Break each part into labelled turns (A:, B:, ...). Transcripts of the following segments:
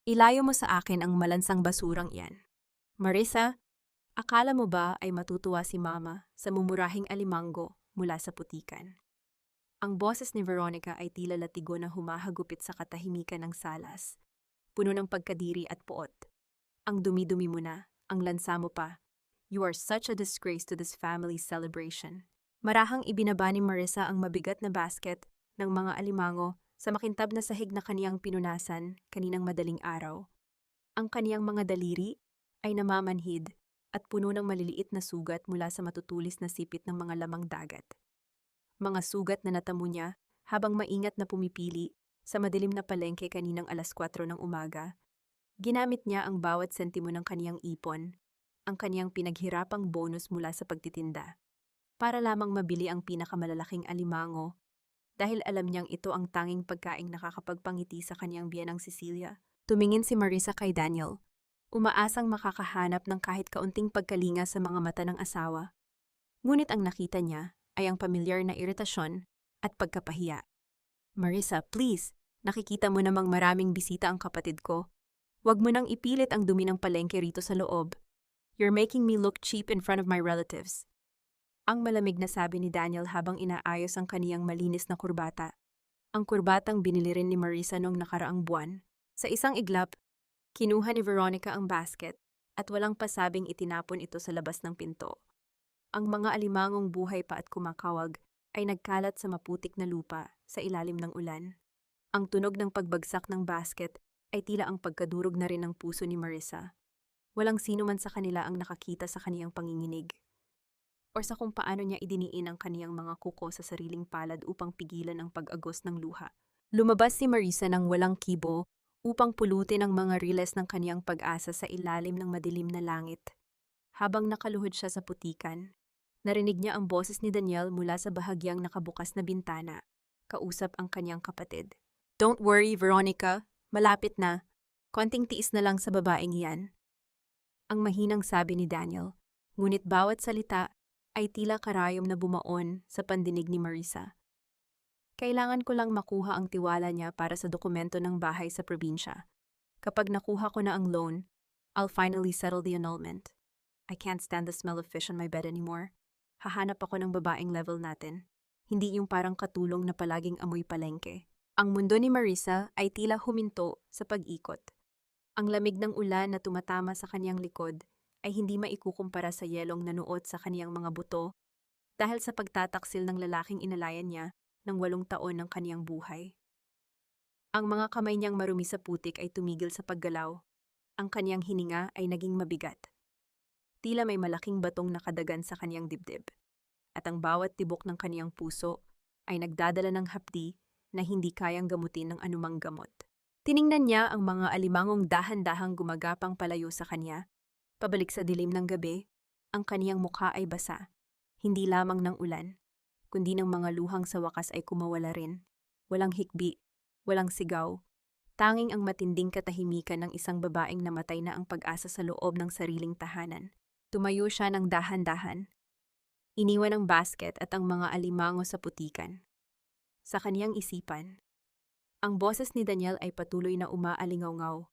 A: Ilayo mo sa akin ang malansang basurang iyan. Marissa, akala mo ba ay matutuwa si Mama sa mumurahing alimango mula sa putikan? Ang boses ni Veronica ay tila latigo na humahagupit sa katahimikan ng salas, puno ng pagkadiri at poot. Ang dumi-dumi mo na, ang lansa mo pa. You are such a disgrace to this family's celebration. Marahang ibinaba ni Marissa ang mabigat na basket ng mga alimango sa makintab na sahig na kaniyang pinunasan kaninang madaling araw. Ang kaniyang mga daliri ay namamanhid at puno ng maliliit na sugat mula sa matutulis na sipit ng mga lamang dagat. Mga sugat na natamo niya habang maingat na pumipili sa madilim na palengke kaninang 4:00 ng umaga. Ginamit niya ang bawat sentimo ng kaniyang ipon, ang kaniyang pinaghirapang bonus mula sa pagtitinda, para lamang mabili ang pinakamalalaking alimango dahil alam niyang ito ang tanging pagkaing nakakapagpangiti sa kaniyang biyenang Cecilia. Tumingin si Marissa kay Daniel, umaasang makakahanap ng kahit kaunting pagkalinga sa mga mata ng asawa. Ngunit ang nakita niya ay ang pamilyar na iritasyon at pagkapahiya. Marissa, please, nakikita mo namang maraming bisita ang kapatid ko. Huwag mo nang ipilit ang dumi ng palengke rito sa loob. You're making me look cheap in front of my relatives. Ang malamig na sabi ni Daniel habang inaayos ang kaniyang malinis na kurbata. Ang kurbatang binili rin ni Marissa noong nakaraang buwan. Sa isang iglap, kinuha ni Veronica ang basket at walang pasabing itinapon ito sa labas ng pinto. Ang mga alimangong buhay pa at kumakawag ay nagkalat sa maputik na lupa sa ilalim ng ulan. Ang tunog ng pagbagsak ng basket ay tila ang pagkadurog na rin ng puso ni Marissa. Walang sino man sa kanila ang nakakita sa kaniyang panginginig o sa kung paano niya idiniin ang kaniyang mga kuko sa sariling palad upang pigilan ang pag-agos ng luha. Lumabas si Marissa ng walang kibo upang pulutin ang mga riles ng kaniyang pag-asa sa ilalim ng madilim na langit. Habang nakaluhod siya sa putikan, narinig niya ang boses ni Daniel mula sa bahagyang nakabukas na bintana. Kausap ang kaniyang kapatid. Don't worry, Veronica. Malapit na. Konting tiis na lang sa babaeng iyan. Ang mahinang sabi ni Daniel, ngunit bawat salita ay tila karayom na bumaon sa pandinig ni Marissa. Kailangan ko lang makuha ang tiwala niya para sa dokumento ng bahay sa probinsya. Kapag nakuha ko na ang loan, I'll finally settle the annulment. I can't stand the smell of fish on my bed anymore. Hahanap ako ng babaeng level natin. Hindi yung parang katulong na palaging amoy palengke. Ang mundo ni Marissa ay tila huminto sa pag-ikot. Ang lamig ng ulan na tumatama sa kaniyang likod ay hindi maikukumpara sa yelong nanuot sa kaniyang mga buto dahil sa pagtataksil ng lalaking inalayan niya ng 8 taon ng kaniyang buhay. Ang mga kamay niyang marumi sa putik ay tumigil sa paggalaw. Ang kaniyang hininga ay naging mabigat. Tila may malaking batong nakadagan sa kaniyang dibdib. At ang bawat tibok ng kaniyang puso ay nagdadala ng hapdi na hindi kayang gamutin ng anumang gamot. Tiningnan niya ang mga alimangong dahan-dahang gumagapang palayo sa kanya. Pabalik sa dilim ng gabi, ang kaniyang mukha ay basa. Hindi lamang ng ulan, kundi ng mga luhang sa wakas ay kumawala rin. Walang hikbi, walang sigaw. Tanging ang matinding katahimikan ng isang babaeng namatay na ang pag-asa sa loob ng sariling tahanan. Tumayo siya ng dahan-dahan. Iniwan ang basket at ang mga alimango sa putikan. Sa kaniyang isipan, ang boses ni Daniel ay patuloy na umaalingaw-ngaw.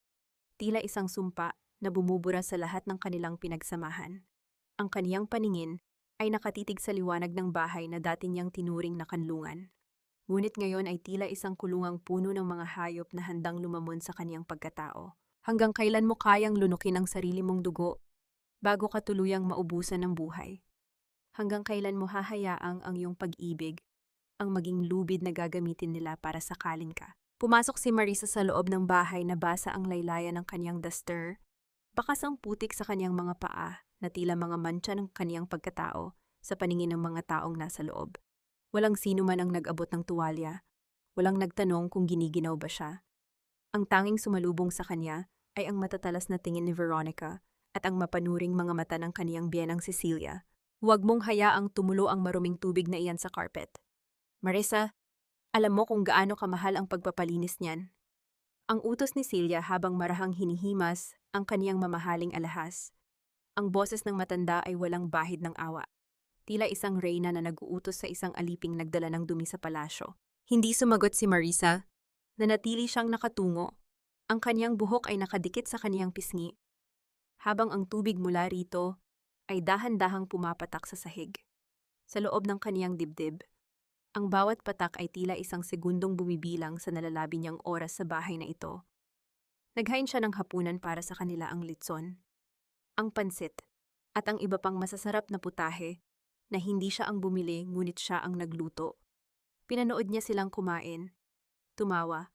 A: Tila isang sumpa na bumubura sa lahat ng kanilang pinagsamahan. Ang kaniyang paningin ay nakatitig sa liwanag ng bahay na dati niyang tinuring na kanlungan. Ngunit ngayon ay tila isang kulungang puno ng mga hayop na handang lumamon sa kaniyang pagkatao. Hanggang kailan mo kayang lunukin ang sarili mong dugo bago ka tuluyang maubusan ng buhay? Hanggang kailan mo hahayaang ang iyong pag-ibig ang maging lubid na gagamitin nila para sakalin ka? Pumasok si Marissa sa loob ng bahay na basa ang laylayan ng kaniyang duster. Bakas ang putik sa kaniyang mga paa na tila mga mantsa ng kaniyang pagkatao sa paningin ng mga taong nasa loob. Walang sino man ang nag-abot ng tuwalya. Walang nagtanong kung giniginaw ba siya. Ang tanging sumalubong sa kanya ay ang matatalas na tingin ni Veronica at ang mapanuring mga mata ng kaniyang biyenang Cecilia. Huwag mong hayaang tumulo ang maruming tubig na iyan sa carpet. Marissa, alam mo kung gaano kamahal ang pagpapalinis niyan. Ang utos ni Celia habang marahang hinihimas ang kaniyang mamahaling alahas. Ang boses ng matanda ay walang bahid ng awa. Tila isang reyna na nag-uutos sa isang aliping nagdala ng dumi sa palasyo. Hindi sumagot si Marissa. Nanatili siyang nakatungo. Ang kaniyang buhok ay nakadikit sa kaniyang pisngi, habang ang tubig mula rito ay dahan-dahang pumapatak sa sahig. Sa loob ng kaniyang dibdib, ang bawat patak ay tila isang segundong bumibilang sa nalalabi niyang oras sa bahay na ito. Naghain siya ng hapunan para sa kanila ang litson, ang pansit, at ang iba pang masasarap na putahe na hindi siya ang bumili ngunit siya ang nagluto. Pinanood niya silang kumain, tumawa,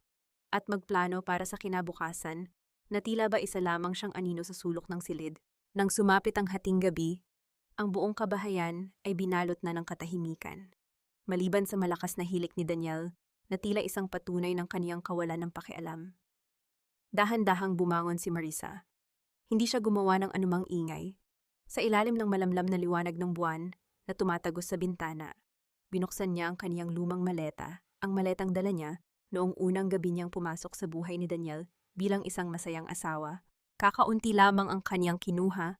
A: at magplano para sa kinabukasan na tila ba isa lamang siyang anino sa sulok ng silid. Nang sumapit ang hating gabi, ang buong kabahayan ay binalot na ng katahimikan. Maliban sa malakas na hilik ni Daniel na tila isang patunay ng kaniyang kawalan ng pakialam. Dahan-dahang bumangon si Marisa. Hindi siya gumawa ng anumang ingay. Sa ilalim ng malamlam na liwanag ng buwan na tumatagos sa bintana, binuksan niya ang kaniyang lumang maleta, ang maletang dala niya noong unang gabi niyang pumasok sa buhay ni Daniel bilang isang masayang asawa. Kakaunti lamang ang kaniyang kinuha,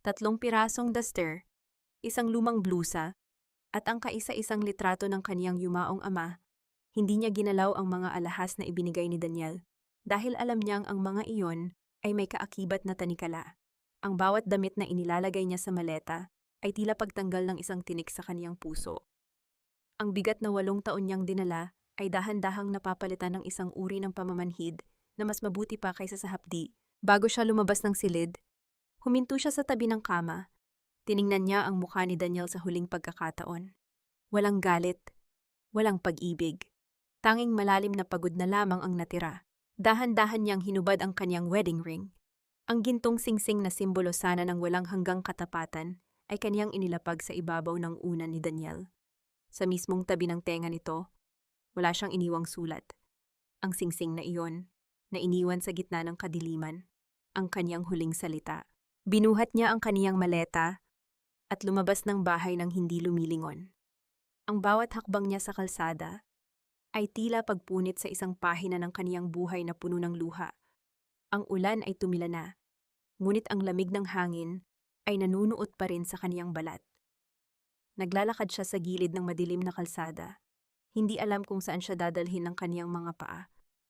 A: 3 pirasong duster, isang lumang blusa, at ang kaisa-isang litrato ng kaniyang yumaong ama. Hindi niya ginalaw ang mga alahas na ibinigay ni Daniel dahil alam niyang ang mga iyon ay may kaakibat na tanikala. Ang bawat damit na inilalagay niya sa maleta ay tila pagtanggal ng isang tinik sa kaniyang puso. Ang bigat na 8 taon niyang dinala ay dahan-dahang napapalitan ng isang uri ng pamamanhid na mas mabuti pa kaysa sa hapdi. Bago siya lumabas ng silid, huminto siya sa tabi ng kama. Tiningnan niya ang mukha ni Daniel sa huling pagkakataon. Walang galit, walang pag-ibig. Tanging malalim na pagod na lamang ang natira. Dahan-dahan niyang hinubad ang kanyang wedding ring. Ang gintong singsing na simbolo sana ng walang hanggang katapatan ay kaniyang inilapag sa ibabaw ng unan ni Daniel. Sa mismong tabi ng tenga nito, wala siyang iniwang sulat. Ang singsing na iyon, na iniwan sa gitna ng kadiliman, ang kaniyang huling salita. Binuhat niya ang kaniyang maleta at lumabas ng bahay nang hindi lumilingon. Ang bawat hakbang niya sa kalsada ay tila pagpunit sa isang pahina ng kaniyang buhay na puno ng luha. Ang ulan ay tumila na, ngunit ang lamig ng hangin ay nanunuot pa rin sa kaniyang balat. Naglalakad siya sa gilid ng madilim na kalsada. Hindi alam kung saan siya dadalhin ng kaniyang mga paa.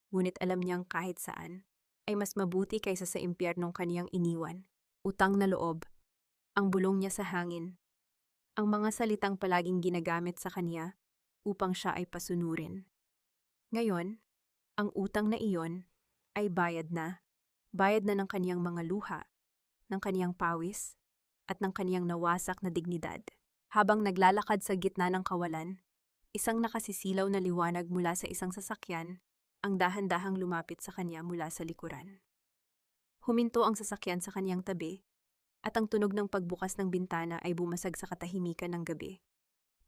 A: Ngunit alam niyang kahit saan ay mas mabuti kaysa sa impyernong kaniyang iniwan. Utang na loob, ang bulong niya sa hangin, ang mga salitang palaging ginagamit sa kaniya upang siya ay pasunurin. Ngayon, ang utang na iyon ay bayad na ng kaniyang mga luha, ng kaniyang pawis, at ng kaniyang nawasak na dignidad. Habang naglalakad sa gitna ng kawalan, isang nakasisilaw na liwanag mula sa isang sasakyan ang dahan-dahang lumapit sa kanya mula sa likuran. Huminto ang sasakyan sa kaniyang tabi, at ang tunog ng pagbukas ng bintana ay bumasag sa katahimikan ng gabi.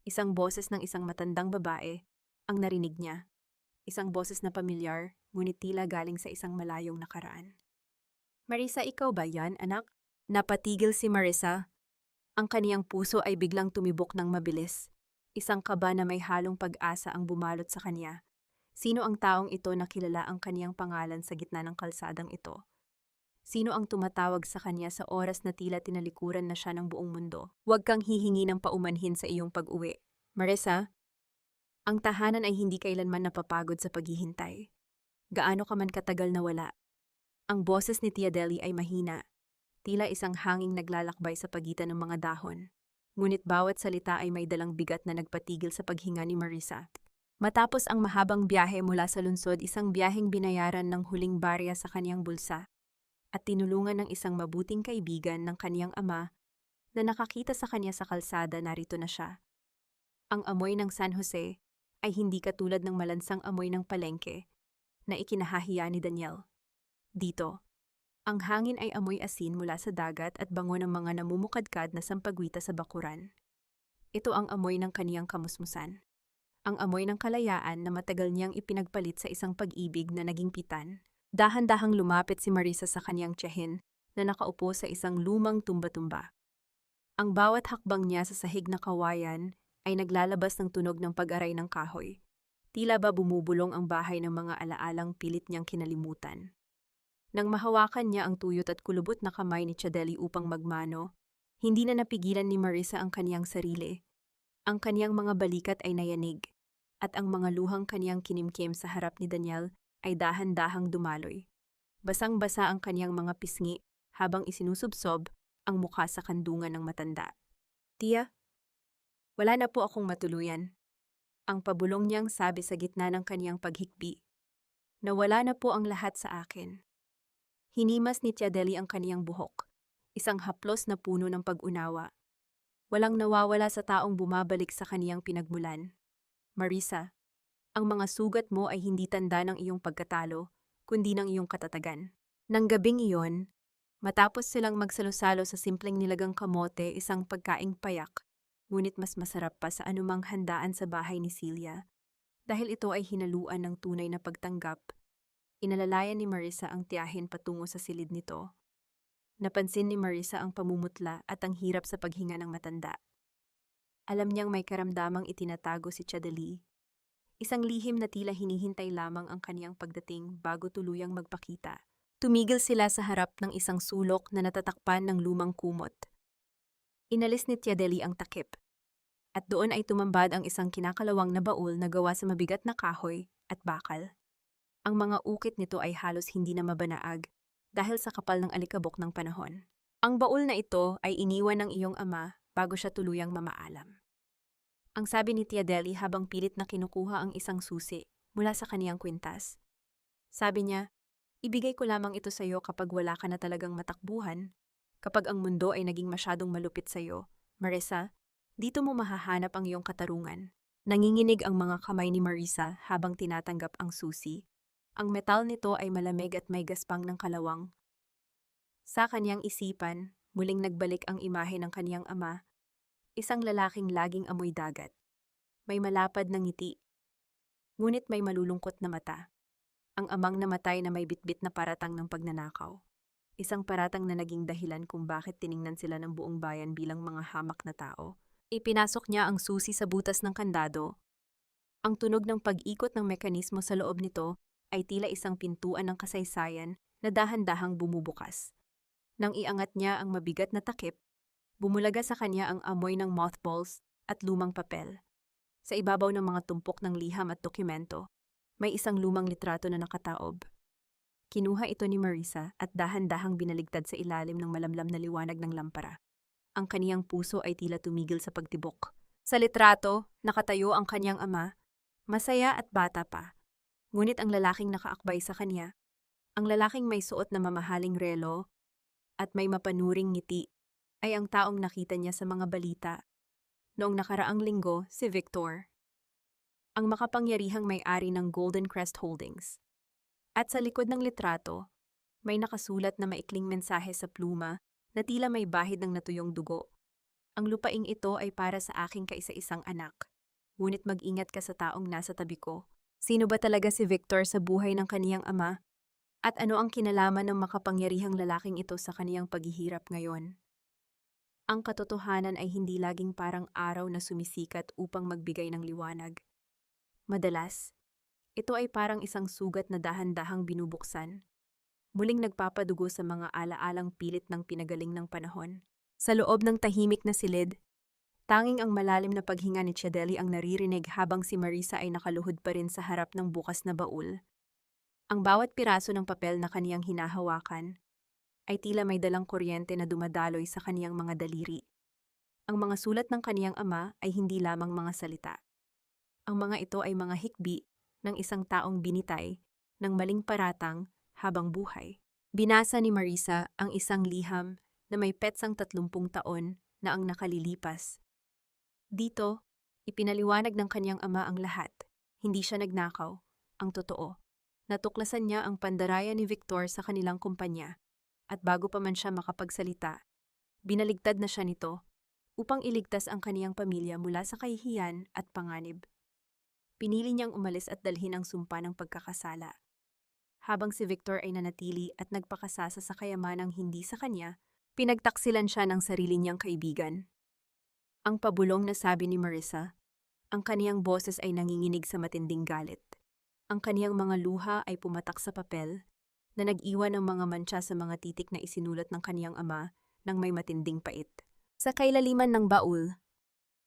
A: Isang boses ng isang matandang babae ang narinig niya. Isang boses na pamilyar, ngunit tila galing sa isang malayong nakaraan. Marisa, ikaw ba yan, anak? Napatigil si Marisa. Ang kaniyang puso ay biglang tumibok ng mabilis. Isang kaba na may halong pag-asa ang bumalot sa kanya. Sino ang taong ito na kilala ang kaniyang pangalan sa gitna ng kalsadang ito? Sino ang tumatawag sa kanya sa oras na tila tinalikuran na siya ng buong mundo? Huwag kang hihingi ng paumanhin sa iyong pag-uwi. Marisa, ang tahanan ay hindi kailanman napapagod sa paghihintay. Gaano ka man katagal na wala. Ang boses ni Tia Deli ay mahina, tila isang hanging naglalakbay sa pagitan ng mga dahon. Ngunit bawat salita ay may dalang bigat na nagpatigil sa paghinga ni Marisa. Matapos ang mahabang biyahe mula sa lungsod, isang biyaheng binayaran ng huling barya sa kaniyang bulsa at tinulungan ng isang mabuting kaibigan ng kaniyang ama na nakakita sa kanya sa kalsada. Narito na siya. Ang amoy ng San Jose ay hindi katulad ng malansang amoy ng palengke na ikinahahiya ni Daniel. Dito, ang hangin ay amoy asin mula sa dagat at bango ng mga namumukadkad na sampagwita sa bakuran. Ito ang amoy ng kaniyang kamusmusan. Ang amoy ng kalayaan na matagal niyang ipinagpalit sa isang pag-ibig na naging pitan. Dahan-dahang lumapit si Marisa sa kaniyang tiyahin na nakaupo sa isang lumang tumba-tumba. Ang bawat hakbang niya sa sahig na kawayan ay naglalabas ng tunog ng pag-aray ng kahoy. Tila ba bumubulong ang bahay ng mga alaalang pilit niyang kinalimutan. Nang mahawakan niya ang tuyot at kulubot na kamay ni Chadeli upang magmano, hindi na napigilan ni Marisa ang kaniyang sarili. Ang kaniyang mga balikat ay nayanig, at ang mga luhang kaniyang kinimkim sa harap ni Daniel ay dahan-dahang dumaloy. Basang-basa ang kaniyang mga pisngi habang isinusubsob ang mukha sa kandungan ng matanda. Tia, wala na po akong matuluyan. Ang pabulong niyang sabi sa gitna ng kaniyang paghikbi. Nawala na po ang lahat sa akin. Hinimas ni Tia Deli ang kaniyang buhok, isang haplos na puno ng pag-unawa. Walang nawawala sa taong bumabalik sa kaniyang pinagmulan. Marisa, ang mga sugat mo ay hindi tanda ng iyong pagkatalo, kundi ng iyong katatagan. Nang gabing iyon, matapos silang magsalo-salo sa simpleng nilagang kamote, isang pagkaing payak, ngunit mas masarap pa sa anumang handaan sa bahay ni Celia. Dahil ito ay hinaluan ng tunay na pagtanggap, inalalayan ni Marisa ang tiyahin patungo sa silid nito. Napansin ni Marisa ang pamumutla at ang hirap sa paghinga ng matanda. Alam niyang may karamdamang itinatago si Chadali. Isang lihim na tila hinihintay lamang ang kaniyang pagdating bago tuluyang magpakita. Tumigil sila sa harap ng isang sulok na natatakpan ng lumang kumot. Inalis ni Tia Deli ang takip. At doon ay tumambad ang isang kinakalawang na baul na gawa sa mabigat na kahoy at bakal. Ang mga ukit nito ay halos hindi na mabanaag dahil sa kapal ng alikabok ng panahon. Ang baul na ito ay iniwan ng iyong ama bago siya tuluyang mamaalam. Ang sabi ni Tia Deli habang pilit na kinukuha ang isang susi mula sa kaniyang kwintas. Sabi niya, ibigay ko lamang ito sa iyo kapag wala ka na talagang matakbuhan, kapag ang mundo ay naging masyadong malupit sa iyo. Marisa, dito mo mahahanap ang iyong katarungan. Nanginginig ang mga kamay ni Marisa habang tinatanggap ang susi. Ang metal nito ay malamig at may gaspang ng kalawang. Sa kaniyang isipan, muling nagbalik ang imahe ng kaniyang ama, isang lalaking laging amoy dagat. May malapad na ngiti, ngunit may malulungkot na mata. Ang amang namatay na may bitbit na paratang ng pagnanakaw. Isang paratang na naging dahilan kung bakit tiningnan sila ng buong bayan bilang mga hamak na tao. Ipinasok niya ang susi sa butas ng kandado. Ang tunog ng pag-ikot ng mekanismo sa loob nito ay tila isang pintuan ng kasaysayan na dahan-dahang bumubukas. Nang iangat niya ang mabigat na takip, bumulaga sa kanya ang amoy ng mothballs at lumang papel. Sa ibabaw ng mga tumpok ng liham at dokumento, may isang lumang litrato na nakataob. Kinuha ito ni Marisa at dahan-dahang binaligtad sa ilalim ng malamlam na liwanag ng lampara. Ang kaniyang puso ay tila tumigil sa pagtibok. Sa litrato, nakatayo ang kaniyang ama, masaya at bata pa. Ngunit ang lalaking nakaakbay sa kanya, ang lalaking may suot na mamahaling relo at may mapanuring ngiti, ay ang taong nakita niya sa mga balita. Noong nakaraang linggo, si Victor, ang makapangyarihang may-ari ng Golden Crest Holdings. At sa likod ng litrato, may nakasulat na maikling mensahe sa pluma na tila may bahid ng natuyong dugo. Ang lupaing ito ay para sa aking kaisa-isang anak. Ngunit mag-ingat ka sa taong nasa tabi ko. Sino ba talaga si Victor sa buhay ng kaniyang ama? At ano ang kinalaman ng makapangyarihang lalaking ito sa kaniyang paghihirap ngayon? Ang katotohanan ay hindi laging parang araw na sumisikat upang magbigay ng liwanag. Madalas, ito ay parang isang sugat na dahan-dahang binubuksan. Muling nagpapadugo sa mga alaalang pilit ng pinagaling ng panahon. Sa loob ng tahimik na silid, tanging ang malalim na paghinga ni Chadeli ang naririnig habang si Marisa ay nakaluhod pa rin sa harap ng bukas na baul. Ang bawat piraso ng papel na kaniyang hinahawakan ay tila may dalang kuryente na dumadaloy sa kaniyang mga daliri. Ang mga sulat ng kaniyang ama ay hindi lamang mga salita. Ang mga ito ay mga hikbi ng isang taong binitay ng maling paratang habang buhay. Binasa ni Marisa ang isang liham na may petsang 30 taon na ang nakalilipas. Dito, ipinaliwanag ng kanyang ama ang lahat. Hindi siya nagnakaw, ang totoo. Natuklasan niya ang pandaraya ni Victor sa kanilang kumpanya at bago pa man siya makapagsalita, binaligtad na siya nito upang iligtas ang kaniyang pamilya mula sa kahihiyan at panganib. Pinili niyang umalis at dalhin ang sumpa ng pagkakasala. Habang si Victor ay nanatili at nagpakasasa sa kayamanang hindi sa kanya, pinagtaksilan siya ng sarili niyang kaibigan. Ang pabulong na sabi ni Marisa, ang kaniyang boses ay nanginginig sa matinding galit. Ang kaniyang mga luha ay pumatak sa papel na nag-iwan ng mga mantsa sa mga titik na isinulat ng kaniyang ama ng may matinding pait. Sa kailaliman ng baul,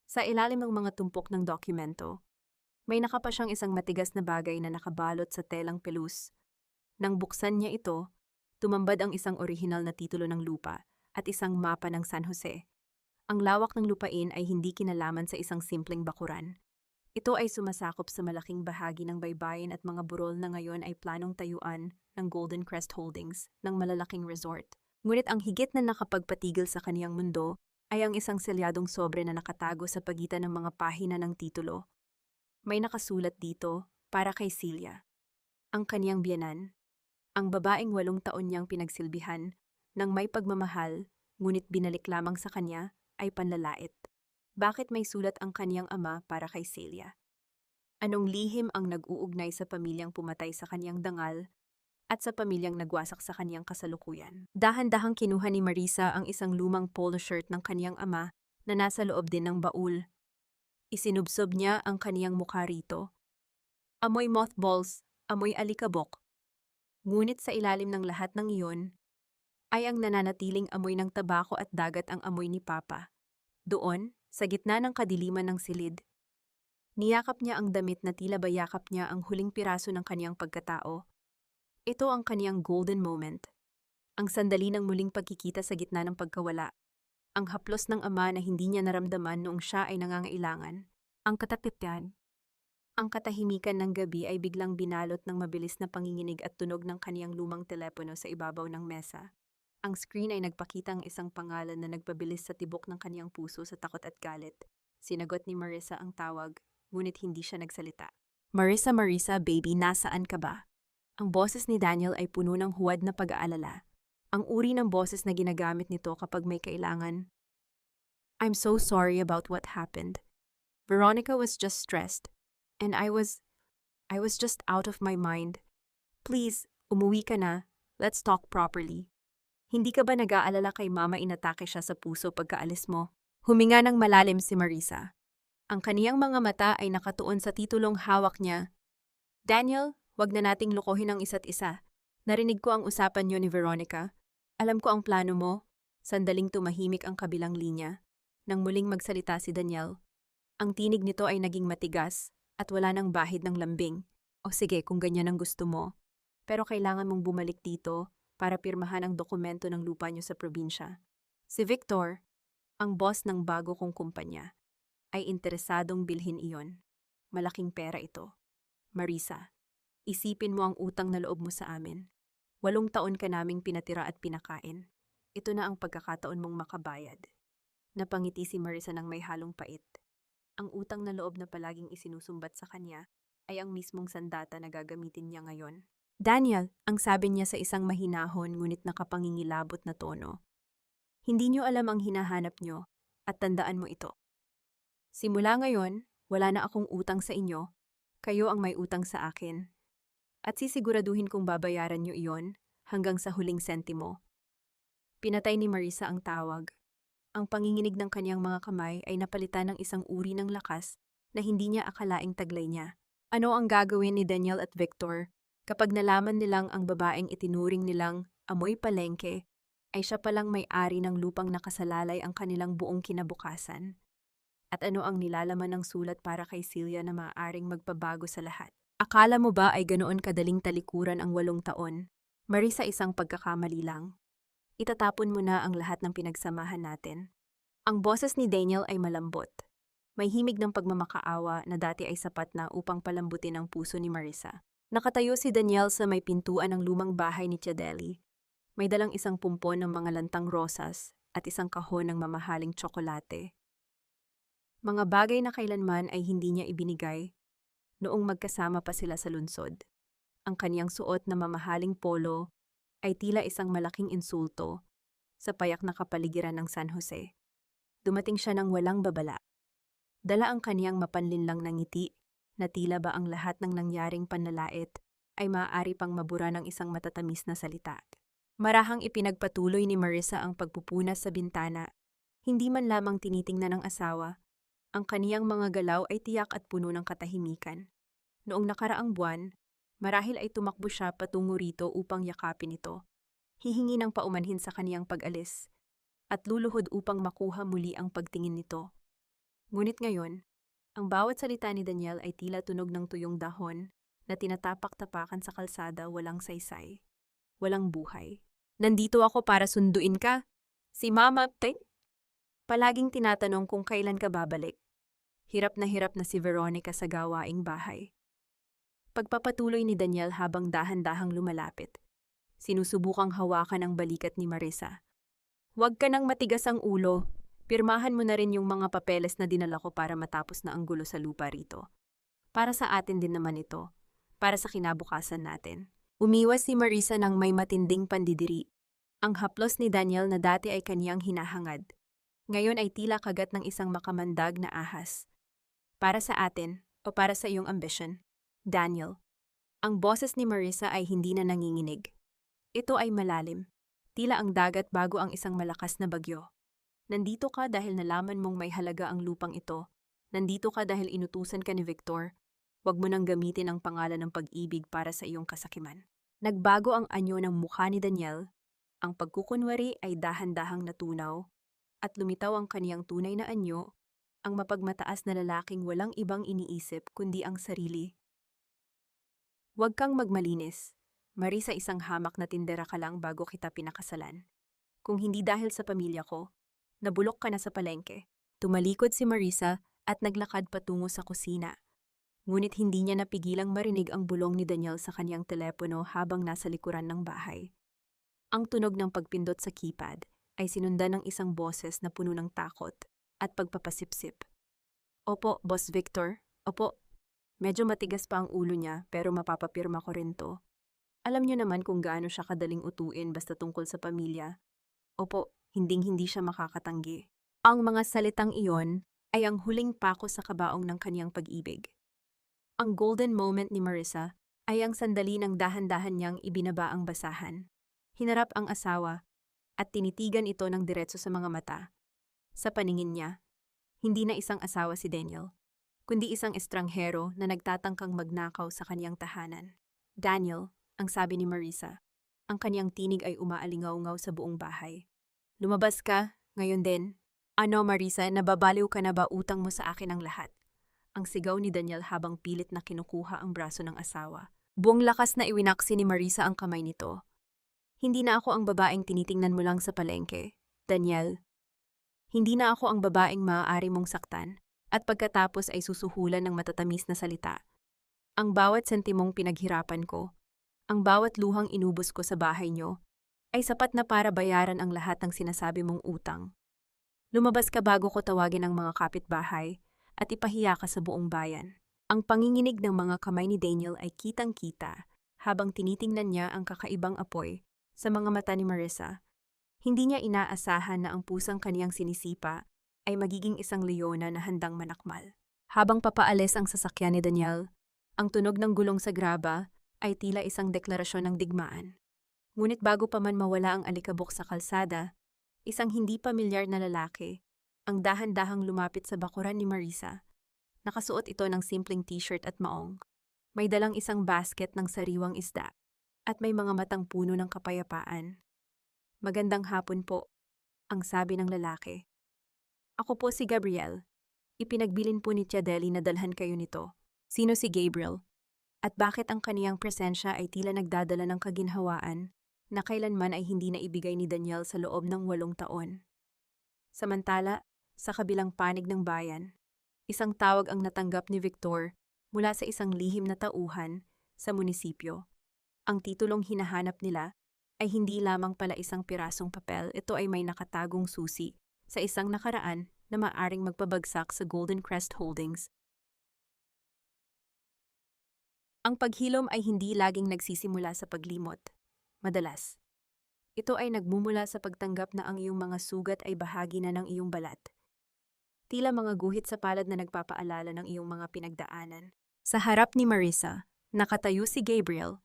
A: sa ilalim ng mga tumpok ng dokumento, may nakapa siyang isang matigas na bagay na nakabalot sa telang pelus. Nang buksan niya ito, Tumambad ang isang orihinal na titulo ng lupa at isang mapa ng San Jose. Ang lawak ng lupain ay hindi kinalaman sa isang simpleng bakuran. Ito ay sumasakop sa malaking bahagi ng baybayin at mga burol na ngayon ay planong tayuan ng Golden Crest Holdings ng malalaking resort. Ngunit ang higit na nakapagpatigil sa kaniyang mundo ay ang isang selyadong sobre na nakatago sa pagitan ng mga pahina ng titulo. May nakasulat dito para kay Celia, ang kaniyang biyenan, ang babaeng 8 taon niyang pinagsilbihan nang may pagmamahal ngunit binalik lamang sa kanya ay panlalait. Bakit may sulat ang kaniyang ama para kay Celia? Anong lihim ang nag-uugnay sa pamilyang pumatay sa kaniyang dangal at sa pamilyang nagwasak sa kaniyang kasalukuyan? Dahan-dahang kinuha ni Marisa ang isang lumang polo shirt ng kaniyang ama na nasa loob din ng baul. Isinubsob niya ang kaniyang mukha rito. Amoy mothballs, amoy alikabok. Ngunit sa ilalim ng lahat ng iyon, ay ang nananatiling amoy ng tabako at dagat ang amoy ni Papa. Doon, sa gitna ng kadiliman ng silid, niyakap niya ang damit na tila ba yakap niya ang huling piraso ng kaniyang pagkatao. Ito ang kaniyang golden moment. Ang sandali ng muling pagkikita sa gitna ng pagkawala. Ang haplos ng ama na hindi niya naramdaman noong siya ay nangangailangan. Ang katapityan. Ang katahimikan ng gabi ay biglang binalot ng mabilis na panginginig at tunog ng kaniyang lumang telepono sa ibabaw ng mesa. Ang screen ay nagpakita ng isang pangalan na nagpabilis sa tibok ng kaniyang puso sa takot at galit. Sinagot ni Marisa ang tawag, ngunit hindi siya nagsalita. Marisa, Marisa, baby, nasaan ka ba? Ang boses ni Daniel ay puno ng huwad na pag-aalala. Ang uri ng boses na ginagamit nito kapag may kailangan. I'm so sorry about what happened. Veronica was just stressed. And I was just out of my mind. Please, umuwi ka na. Let's talk properly. Hindi ka ba nag-aalala kay mama inatake siya sa puso pagkaalis mo? Huminga ng malalim si Marisa. Ang kaniyang mga mata ay nakatuon sa titulong hawak niya. Daniel, wag na nating lukohin ang isa't isa. Narinig ko ang usapan niyo ni Veronica. Alam ko ang plano mo. Sandaling tumahimik ang kabilang linya. Nang muling magsalita si Daniel, ang tinig nito ay naging matigas at wala nang bahid ng lambing. O sige, kung ganyan ang gusto mo. Pero kailangan mong bumalik dito para pirmahan ang dokumento ng lupa niyo sa probinsya. Si Victor, ang boss ng bago kong kumpanya, ay interesadong bilhin iyon. Malaking pera ito. Marisa, isipin mo ang utang na loob mo sa amin. 8 taon ka naming pinatira at pinakain. Ito na ang pagkakataon mong makabayad. Napangiti si Marisa ng may halong pait. Ang utang na loob na palaging isinusumbat sa kanya ay ang mismong sandata na gagamitin niya ngayon. Daniel, ang sabi niya sa isang mahinahon ngunit nakapangingilabot na tono. Hindi niyo alam ang hinahanap niyo at tandaan mo ito. Simula ngayon, wala na akong utang sa inyo. Kayo ang may utang sa akin. At sisiguraduhin kong babayaran niyo iyon hanggang sa huling sentimo. Pinatay ni Marisa ang tawag. Ang panginginig ng kaniyang mga kamay ay napalitan ng isang uri ng lakas na hindi niya akalaing taglay niya. Ano ang gagawin ni Daniel at Victor kapag nalaman nilang ang babaeng itinuring nilang amoy palengke ay siya palang may-ari ng lupang nakasalalay ang kanilang buong kinabukasan? At ano ang nilalaman ng sulat para kay Celia na maaaring magpabago sa lahat? Akala mo ba ay ganoon kadaling talikuran ang 8 taon? Marisa, isang pagkakamali lang. Itatapon mo na ang lahat ng pinagsamahan natin. Ang boses ni Daniel ay malambot. May himig ng pagmamakaawa na dati ay sapat na upang palambutin ang puso ni Marisa. Nakatayo si Daniel sa may pintuan ng lumang bahay ni Chadeli. May dalang isang pumpon ng mga lantang rosas at isang kahon ng mamahaling tsokolate. Mga bagay na kailanman ay hindi niya ibinigay noong magkasama pa sila sa lungsod. Ang kaniyang suot na mamahaling polo ay tila isang malaking insulto sa payak na kapaligiran ng San Jose. Dumating siya ng walang babala. Dala ang kaniyang mapanlinlang na ngiti na tila ba ang lahat ng nangyaring panlalait ay maaari pang mabura ng isang matatamis na salita. Marahang ipinagpatuloy ni Marisa ang pagpupunas sa bintana. Hindi man lamang tinitingnan ng asawa, ang kaniyang mga galaw ay tiyak at puno ng katahimikan. Noong nakaraang buwan, marahil ay tumakbo siya patungo rito upang yakapin ito. Hihingi ng paumanhin sa kaniyang pag-alis at luluhod upang makuha muli ang pagtingin nito. Ngunit ngayon, ang bawat salita ni Daniel ay tila tunog ng tuyong dahon na tinatapak-tapakan sa kalsada, walang saysay, walang buhay. Nandito ako para sunduin ka. Si Mama, palaging tinatanong kung kailan ka babalik. Hirap na si Veronica sa gawaing bahay. Pagpapatuloy ni Daniel habang dahan-dahang lumalapit. Sinusubukang hawakan ang balikat ni Marisa. Huwag ka nang matigas ang ulo. Pirmahan mo na rin yung mga papeles na dinala ko para matapos na ang gulo sa lupa rito. Para sa atin din naman ito. Para sa kinabukasan natin. Umiwas si Marisa ng may matinding pandidiri. Ang haplos ni Daniel na dati ay kaniyang hinahangad. Ngayon ay tila kagat ng isang makamandag na ahas. Para sa atin o para sa iyong ambisyon, Daniel. Ang boses ni Marisa ay hindi na nanginginig. Ito ay malalim. Tila ang dagat bago ang isang malakas na bagyo. Nandito ka dahil nalaman mong may halaga ang lupang ito. Nandito ka dahil inutusan ka ni Victor. Huwag mo nang gamitin ang pangalan ng pag-ibig para sa iyong kasakiman. Nagbago ang anyo ng mukha ni Daniel. Ang pagkukunwari ay dahan-dahang natunaw at lumitaw ang kaniyang tunay na anyo, ang mapagmataas na lalaking walang ibang iniisip kundi ang sarili. Huwag kang magmalinis. Marisa, isang hamak na tindera ka lang bago kita pinakasalan. Kung hindi dahil sa pamilya ko, nabulok ka na sa palengke. Tumalikod si Marisa at naglakad patungo sa kusina. Ngunit hindi niya napigilang marinig ang bulong ni Daniel sa kanyang telepono habang nasa likuran ng bahay. Ang tunog ng pagpindot sa keypad ay sinundan ng isang boses na puno ng takot at pagpapasipsip. Opo, Boss Victor. Opo. Medyo matigas pa ang ulo niya pero mapapapirma ko rin to. Alam niyo naman kung gaano siya kadaling utuin basta tungkol sa pamilya. Opo, hinding-hindi siya makakatanggi. Ang mga salitang iyon ay ang huling pako sa kabaong ng kaniyang pag-ibig. Ang golden moment ni Marisa ay ang sandali ng dahan-dahan niyang ibinaba ang basahan. Hinarap ang asawa at tinitigan ito ng diretso sa mga mata. Sa paningin niya, hindi na isang asawa si Daniel, kundi isang estranghero na nagtatangkang magnakaw sa kaniyang tahanan. Daniel, ang sabi ni Marisa. Ang kaniyang tinig ay umaalingaw-ngaw sa buong bahay. Lumabas ka, ngayon din. Ano Marisa, nababaliw ka na ba, utang mo sa akin ang lahat? Ang sigaw ni Daniel habang pilit na kinukuha ang braso ng asawa. Buong lakas na iwinaksi ni Marisa ang kamay nito. Hindi na ako ang babaeng tinitingnan mo lang sa palengke, Daniel. Hindi na ako ang babaeng maaari mong saktan at pagkatapos ay susuhulan ng matatamis na salita. Ang bawat sentimong pinaghirapan ko, ang bawat luhang inubos ko sa bahay niyo, ay sapat na para bayaran ang lahat ng sinasabi mong utang. Lumabas ka bago ko tawagin ang mga kapitbahay at ipahiya ka sa buong bayan. Ang panginginig ng mga kamay ni Daniel ay kitang-kita habang tinitingnan niya ang kakaibang apoy sa mga mata ni Marisa. Hindi niya inaasahan na ang pusang kaniyang sinisipa ay magiging isang leona na handang manakmal. Habang papaalis ang sasakyan ni Daniel, ang tunog ng gulong sa graba ay tila isang deklarasyon ng digmaan. Ngunit bago pa man mawala ang alikabok sa kalsada, isang hindi pamilyar na lalaki ang dahan-dahang lumapit sa bakuran ni Marisa. Nakasuot ito ng simpleng t-shirt at maong. May dalang isang basket ng sariwang isda at may mga matang puno ng kapayapaan. Magandang hapon po, ang sabi ng lalaki. Ako po si Gabriel. Ipinagbilin po ni Tia Deli na dalhan kayo nito. Sino si Gabriel? At bakit ang kaniyang presensya ay tila nagdadala ng kaginhawaan na kailanman ay hindi na ibigay ni Daniel sa loob ng 8 taon. Samantala, sa kabilang panig ng bayan, isang tawag ang natanggap ni Victor mula sa isang lihim na tauhan sa munisipyo. Ang titulong hinahanap nila ay hindi lamang pala isang pirasong papel, ito ay may nakatagong susi sa isang nakaraan na maaring magpabagsak sa Golden Crest Holdings. Ang paghilom ay hindi laging nagsisimula sa paglimot. Madalas, ito ay nagmumula sa pagtanggap na ang iyong mga sugat ay bahagi na ng iyong balat. Tila mga guhit sa palad na nagpapaalala ng iyong mga pinagdaanan. Sa harap ni Marisa, nakatayo si Gabriel.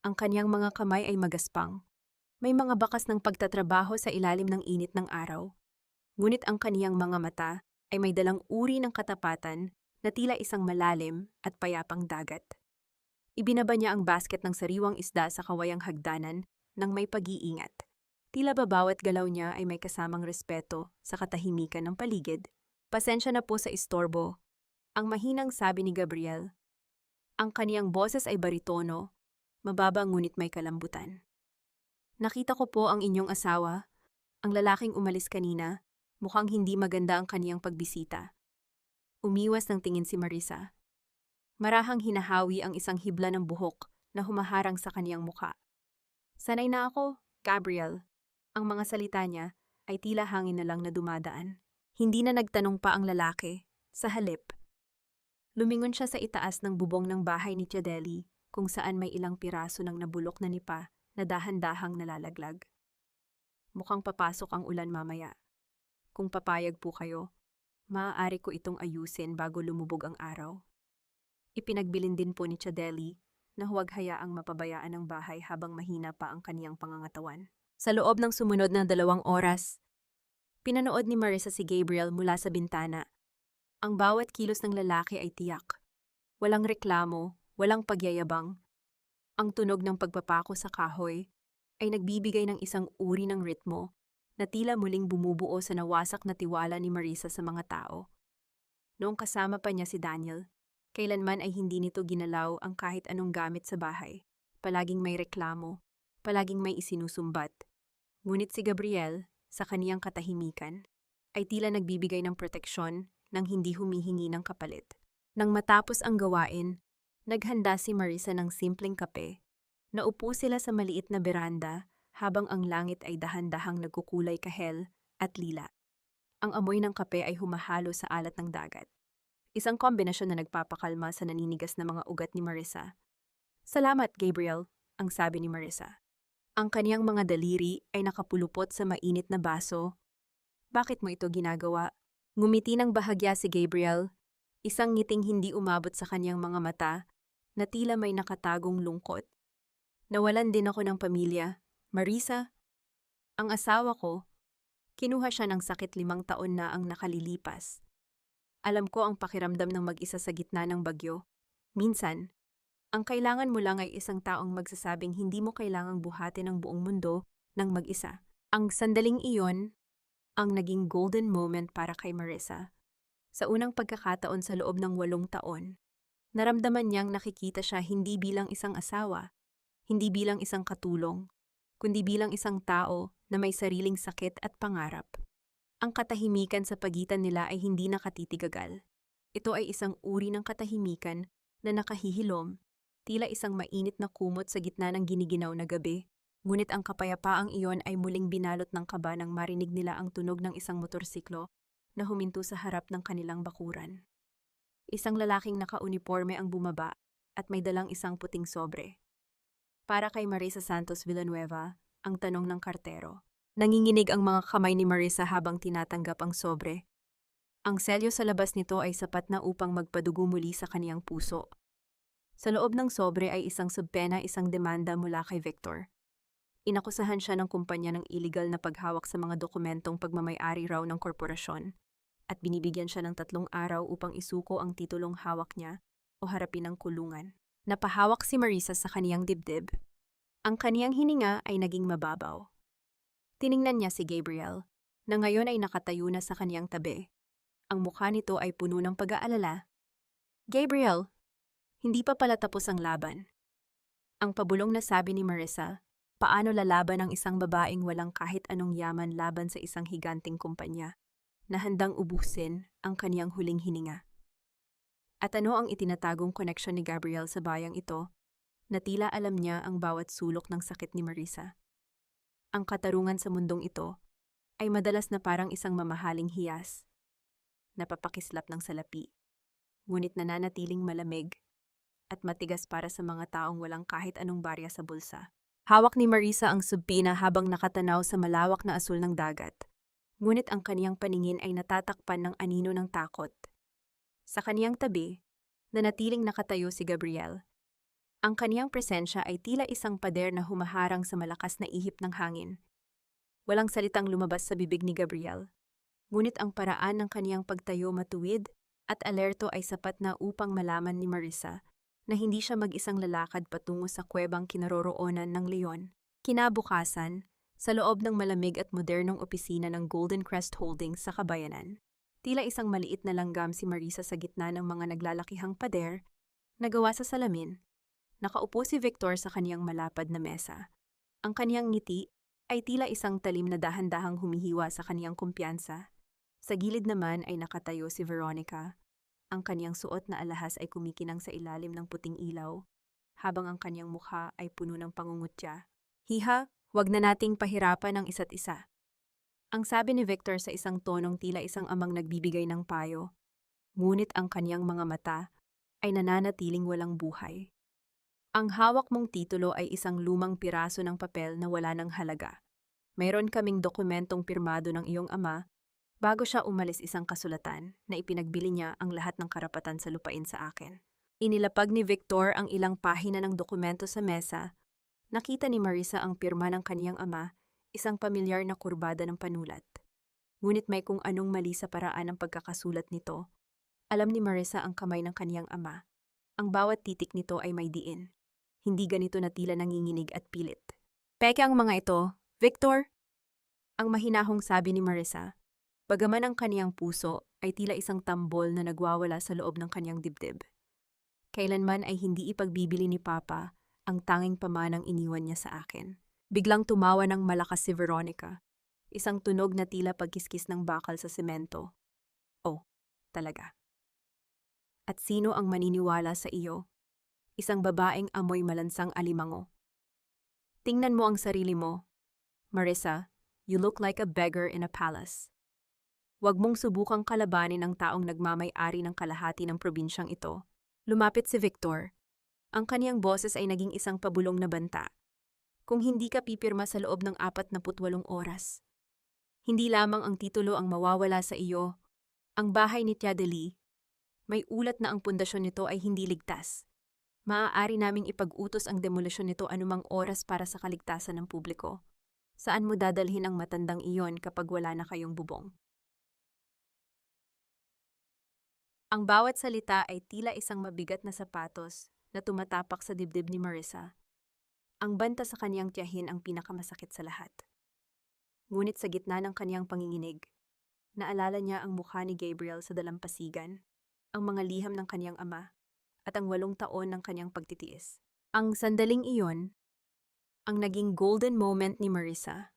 A: Ang kanyang mga kamay ay magaspang. May mga bakas ng pagtatrabaho sa ilalim ng init ng araw. Ngunit ang kaniyang mga mata ay may dalang uri ng katapatan na tila isang malalim at payapang dagat. Ibinaba niya ang basket ng sariwang isda sa kawayang hagdanan nang may pag-iingat. Tila ba bawat galaw niya ay may kasamang respeto sa katahimikan ng paligid. Pasensya na po sa istorbo, ang mahinang sabi ni Gabriel. Ang kaniyang boses ay baritono, mababa ngunit may kalambutan. Nakita ko po ang inyong asawa, ang lalaking umalis kanina. Mukhang hindi maganda ang kaniyang pagbisita. Umiwas ng tingin si Marisa. Marahang hinahawi ang isang hibla ng buhok na humaharang sa kaniyang muka. Sanay na ako, Gabriel. Ang mga salita niya ay tila hangin na lang na dumadaan. Hindi na nagtanong pa ang lalaki. Sa halip, lumingon siya sa itaas ng bubong ng bahay ni Tiadeli kung saan may ilang piraso ng nabulok na nipa na dahan-dahang nalalaglag. Mukhang papasok ang ulan mamaya. Kung papayag po kayo, maaari ko itong ayusin bago lumubog ang araw. Ipinagbilin din po ni Tiadeli na huwag hayaang mapabayaan ang bahay habang mahina pa ang kaniyang pangangatawan. Sa loob ng sumunod na 2 oras, pinanood ni Marisa si Gabriel mula sa bintana. Ang bawat kilos ng lalaki ay tiyak. Walang reklamo, walang pagyayabang. Ang tunog ng pagpapako sa kahoy ay nagbibigay ng isang uri ng ritmo na tila muling bumubuo sa nawasak na tiwala ni Marisa sa mga tao. Noong kasama pa niya si Daniel, kailanman ay hindi nito ginalaw ang kahit anong gamit sa bahay. Palaging may reklamo, palaging may isinusumbat. Ngunit si Gabriel, sa kaniyang katahimikan, ay tila nagbibigay ng proteksyon nang hindi humihingi ng kapalit. Nang matapos ang gawain, naghanda si Marisa ng simpleng kape. Naupo sila sa maliit na beranda habang ang langit ay dahan-dahang nagkukulay kahel at lila. Ang amoy ng kape ay humahalo sa alat ng dagat. Isang kombinasyon na nagpapakalma sa naninigas na mga ugat ni Marisa. "Salamat, Gabriel," ang sabi ni Marisa. Ang kaniyang mga daliri ay nakapulupot sa mainit na baso. "Bakit mo ito ginagawa?" Ngumiti ng bahagya si Gabriel, isang ngiting hindi umabot sa kaniyang mga mata na tila may nakatagong lungkot. "Nawalan din ako ng pamilya, Marisa. Ang asawa ko, kinuha siya ng sakit 5 taon na ang nakalilipas. Alam ko ang pakiramdam ng mag-isa sa gitna ng bagyo. Minsan, ang kailangan mo lang ay isang taong magsasabing hindi mo kailangang buhatin ang buong mundo ng mag-isa." Ang sandaling iyon, ang naging golden moment para kay Marisa. Sa unang pagkakataon sa loob ng 8 taon, naramdaman niyang nakikita siya hindi bilang isang asawa, hindi bilang isang katulong, kundi bilang isang tao na may sariling sakit at pangarap. Ang katahimikan sa pagitan nila ay hindi nakatitigagal. Ito ay isang uri ng katahimikan na nakahihilom, tila isang mainit na kumot sa gitna ng giniginaw na gabi. Ngunit ang kapayapaang iyon ay muling binalot ng kaba nang marinig nila ang tunog ng isang motorsiklo na huminto sa harap ng kanilang bakuran. Isang lalaking naka-uniforme ang bumaba at may dalang isang puting sobre. Para kay Marisa Santos Villanueva, ang tanong ng kartero. Nanginginig ang mga kamay ni Marisa habang tinatanggap ang sobre. Ang selyo sa labas nito ay sapat na upang magpadugo muli sa kaniyang puso. Sa loob ng sobre ay isang subpena, isang demanda mula kay Victor. Inakusahan siya ng kumpanya ng illegal na paghawak sa mga dokumentong pagmamay-ari raw ng korporasyon at binibigyan siya ng 3 araw upang isuko ang titulong hawak niya o harapin ang kulungan. Napahawak si Marisa sa kaniyang dibdib. Ang kaniyang hininga ay naging mababaw. Tiningnan niya si Gabriel, na ngayon ay nakatayo na sa kaniyang tabi. Ang mukha nito ay puno ng pag-aalala. "Gabriel, hindi pa pala tapos ang laban." Ang pabulong na sabi ni Marisa, paano lalaban ang isang babaeng walang kahit anong yaman laban sa isang higanting kumpanya na handang ubusin ang kaniyang huling hininga? At ano ang itinatagong koneksyon ni Gabriel sa bayang ito na tila alam niya ang bawat sulok ng sakit ni Marisa? Ang katarungan sa mundong ito ay madalas na parang isang mamahaling hiyas, napapakislap ng salapi, ngunit nananatiling malamig at matigas para sa mga taong walang kahit anong barya sa bulsa. Hawak ni Marisa ang subpina habang nakatanaw sa malawak na asul ng dagat, ngunit ang kaniyang paningin ay natatakpan ng anino ng takot. Sa kaniyang tabi, nanatiling nakatayo si Gabriel. Ang kaniyang presensya ay tila isang pader na humaharang sa malakas na ihip ng hangin. Walang salitang lumabas sa bibig ni Gabriel, ngunit ang paraan ng kaniyang pagtayo matuwid at alerto ay sapat na upang malaman ni Marisa na hindi siya mag-isang lalakad patungo sa kuwebang kinaroroonan ng leon. Kinabukasan, sa loob ng malamig at modernong opisina ng Golden Crest Holdings sa Kabayanan, tila isang maliit na langgam si Marisa sa gitna ng mga naglalakihang pader na gawa sa salamin. Nakaupo si Victor sa kaniyang malapad na mesa. Ang kaniyang ngiti ay tila isang talim na dahan-dahang humihiwa sa kaniyang kumpiyansa. Sa gilid naman ay nakatayo si Veronica. Ang kaniyang suot na alahas ay kumikinang sa ilalim ng puting ilaw, habang ang kaniyang mukha ay puno ng pangungutya. Hiha, wag na nating pahirapan ang isa't isa. Ang sabi ni Victor sa isang tonong tila isang amang nagbibigay ng payo. Ngunit ang kaniyang mga mata ay nananatiling walang buhay. Ang hawak mong titulo ay isang lumang piraso ng papel na wala ng halaga. Mayroon kaming dokumentong pirmado ng iyong ama bago siya umalis, isang kasulatan na ipinagbili niya ang lahat ng karapatan sa lupain sa akin. Inilapag ni Victor ang ilang pahina ng dokumento sa mesa. Nakita ni Marisa ang pirma ng kaniyang ama, isang pamilyar na kurbada ng panulat. Ngunit may kung anong mali sa paraan ng pagkakasulat nito. Alam ni Marisa ang kamay ng kaniyang ama. Ang bawat titik nito ay may diin. Hindi ganito na tila nanginginig at pilit. Peke ang mga ito, Victor! Ang mahinahong sabi ni Marisa, bagaman ang kaniyang puso ay tila isang tambol na nagwawala sa loob ng kaniyang dibdib. Kailanman ay hindi ipagbibili ni Papa ang tanging pamanang iniwan niya sa akin. Biglang tumawa ng malakas si Veronica, isang tunog na tila pagkiskis ng bakal sa semento. Oh, talaga. At sino ang maniniwala sa iyo? Isang babaeng amoy malansang alimango. Tingnan mo ang sarili mo. Marisa, you look like a beggar in a palace. Huwag mong subukang kalabanin ang taong nagmamay-ari ng kalahati ng probinsyang ito. Lumapit si Victor. Ang kaniyang boses ay naging isang pabulong na banta. Kung hindi ka pipirma sa loob ng 48 oras. Hindi lamang ang titulo ang mawawala sa iyo. Ang bahay ni Tia Deli, may ulat na ang pundasyon nito ay hindi ligtas. Maaari naming ipag-utos ang demolisyon nito anumang oras para sa kaligtasan ng publiko. Saan mo dadalhin ang matandang iyon kapag wala na kayong bubong? Ang bawat salita ay tila isang mabigat na sapatos na tumatapak sa dibdib ni Marisa. Ang banta sa kaniyang tiyahin ang pinakamasakit sa lahat. Ngunit sa gitna ng kaniyang panginginig, naalala niya ang mukha ni Gabriel sa dalampasigan, ang mga liham ng kaniyang ama, at ang 8 taon ng kaniyang pagtitiis. Ang sandaling iyon, ang naging golden moment ni Marisa.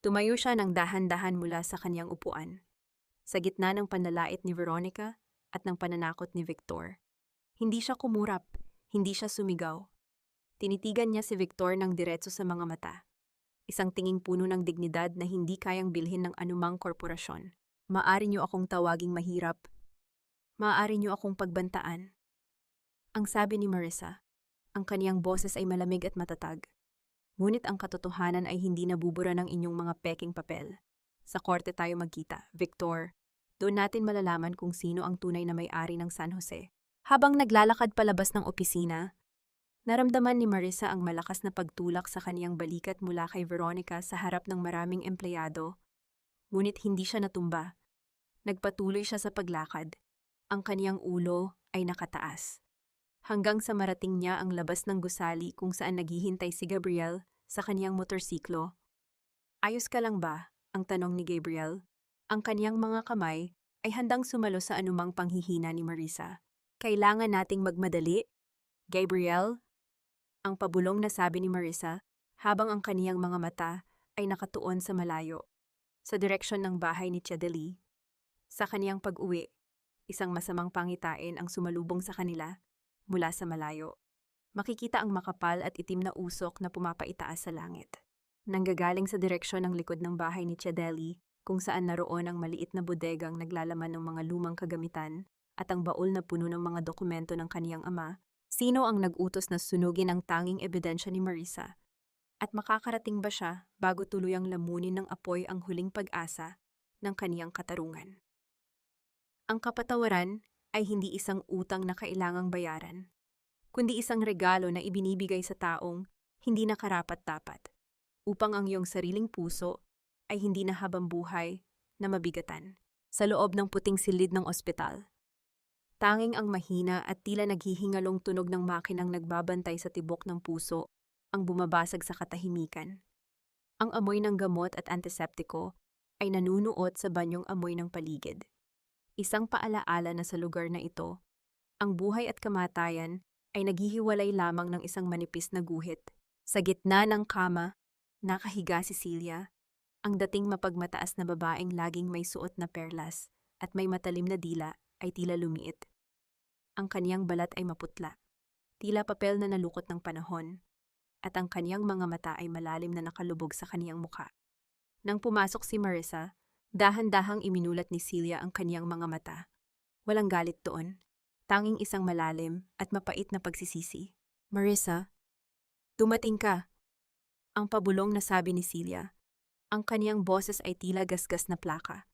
A: Tumayo siya ng dahan-dahan mula sa kaniyang upuan, sa gitna ng panlalait ni Veronica at ng pananakot ni Victor. Hindi siya kumurap, hindi siya sumigaw. Tinitigan niya si Victor ng diretso sa mga mata. Isang tinging puno ng dignidad na hindi kayang bilhin ng anumang korporasyon. Maaari niyo akong tawaging mahirap. Maaari niyo akong pagbantaan. Ang sabi ni Marisa, ang kaniyang boses ay malamig at matatag. Ngunit ang katotohanan ay hindi nabubura ng inyong mga peking papel. Sa korte tayo magkita, Victor. Doon natin malalaman kung sino ang tunay na may-ari ng San Jose. Habang naglalakad palabas ng opisina, naramdaman ni Marisa ang malakas na pagtulak sa kaniyang balikat mula kay Veronica sa harap ng maraming empleyado. Ngunit hindi siya natumba. Nagpatuloy siya sa paglakad. Ang kaniyang ulo ay nakataas. Hanggang sa marating niya ang labas ng gusali kung saan naghihintay si Gabriel sa kaniyang motorsiklo. Ayos ka lang ba? Ang tanong ni Gabriel. Ang kaniyang mga kamay ay handang sumalo sa anumang panghihina ni Marisa. Kailangan nating magmadali, Gabriel? Ang pabulong na sabi ni Marisa habang ang kaniyang mga mata ay nakatuon sa malayo, sa direksyon ng bahay ni Tia Deli. Sa kaniyang pag-uwi, isang masamang pangitain ang sumalubong sa kanila mula sa malayo. Makikita ang makapal at itim na usok na pumapaitaas sa langit. Nanggagaling sa direksyon ng likod ng bahay ni Tia Deli, kung saan naroon ang maliit na bodegang naglalaman ng mga lumang kagamitan at ang baul na puno ng mga dokumento ng kaniyang ama. Sino ang nag-utos na sunugin ang tanging ebidensya ni Marisa? At makakarating ba siya bago tuluyang lamunin ng apoy ang huling pag-asa ng kaniyang katarungan? Ang kapatawaran ay hindi isang utang na kailangang bayaran, kundi isang regalo na ibinibigay sa taong hindi nakarapat-dapat, upang ang iyong sariling puso ay hindi na habang buhay na mabigatan. Sa loob ng puting silid ng ospital, tanging ang mahina at tila naghihingalong tunog ng makinang nagbabantay sa tibok ng puso ang bumabasag sa katahimikan. Ang amoy ng gamot at antiseptiko ay nanunuot sa banyong amoy ng paligid. Isang paalaala na sa lugar na ito, ang buhay at kamatayan ay naghihiwalay lamang ng isang manipis na guhit. Sa gitna ng kama, nakahiga si Celia, ang dating mapagmataas na babaeng laging may suot na perlas at may matalim na dila ay tila lumiit. Ang kaniyang balat ay maputla, tila papel na nalukot ng panahon, at ang kaniyang mga mata ay malalim na nakalubog sa kaniyang mukha. Nang pumasok si Marissa, dahan-dahang iminulat ni Celia ang kaniyang mga mata. Walang galit doon, tanging isang malalim at mapait na pagsisisi. Marissa, dumating ka. Ang pabulong na sabi ni Celia. Ang kaniyang boses ay tila gasgas na plaka.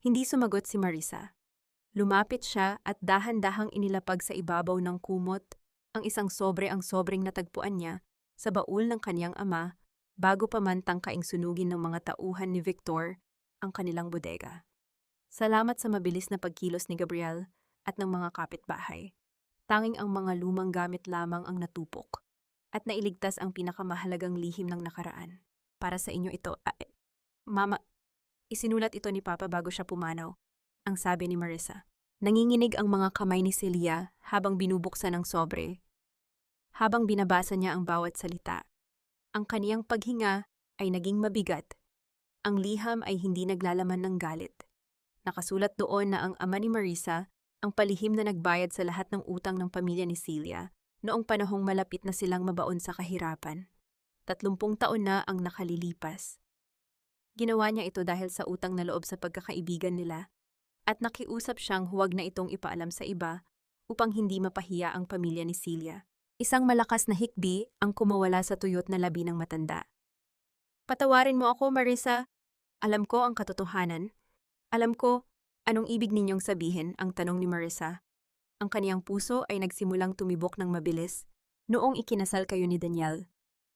A: Hindi sumagot si Marissa. Lumapit siya at dahan-dahang inilapag sa ibabaw ng kumot ang isang sobreng natagpuan niya sa baul ng kaniyang ama bago pa man tangkaing sunugin ng mga tauhan ni Victor ang kanilang bodega. Salamat sa mabilis na pagkilos ni Gabriel at ng mga kapitbahay. Tanging ang mga lumang gamit lamang ang natupok at nailigtas ang pinakamahalagang lihim ng nakaraan. Para sa inyo ito, Mama, isinulat ito ni Papa bago siya pumanaw, ang sabi ni Marissa. Nanginginig ang mga kamay ni Celia habang binubuksan ang sobre. Habang binabasa niya ang bawat salita, ang kaniyang paghinga ay naging mabigat. Ang liham ay hindi naglalaman ng galit. Nakasulat doon na ang ama ni Marissa ang palihim na nagbayad sa lahat ng utang ng pamilya ni Celia noong panahong malapit na silang mabaon sa kahirapan. 30 taon na ang nakalilipas. Ginawa niya ito dahil sa utang na loob sa pagkakaibigan nila at nakiusap siyang huwag na itong ipaalam sa iba upang hindi mapahiya ang pamilya ni Celia. Isang malakas na hikbi ang kumawala sa tuyot na labi ng matanda. Patawarin mo ako, Marissa. Alam ko ang katotohanan. Alam ko anong ibig ninyong sabihin, ang tanong ni Marissa. Ang kaniyang puso ay nagsimulang tumibok ng mabilis noong ikinasal kayo ni Daniel.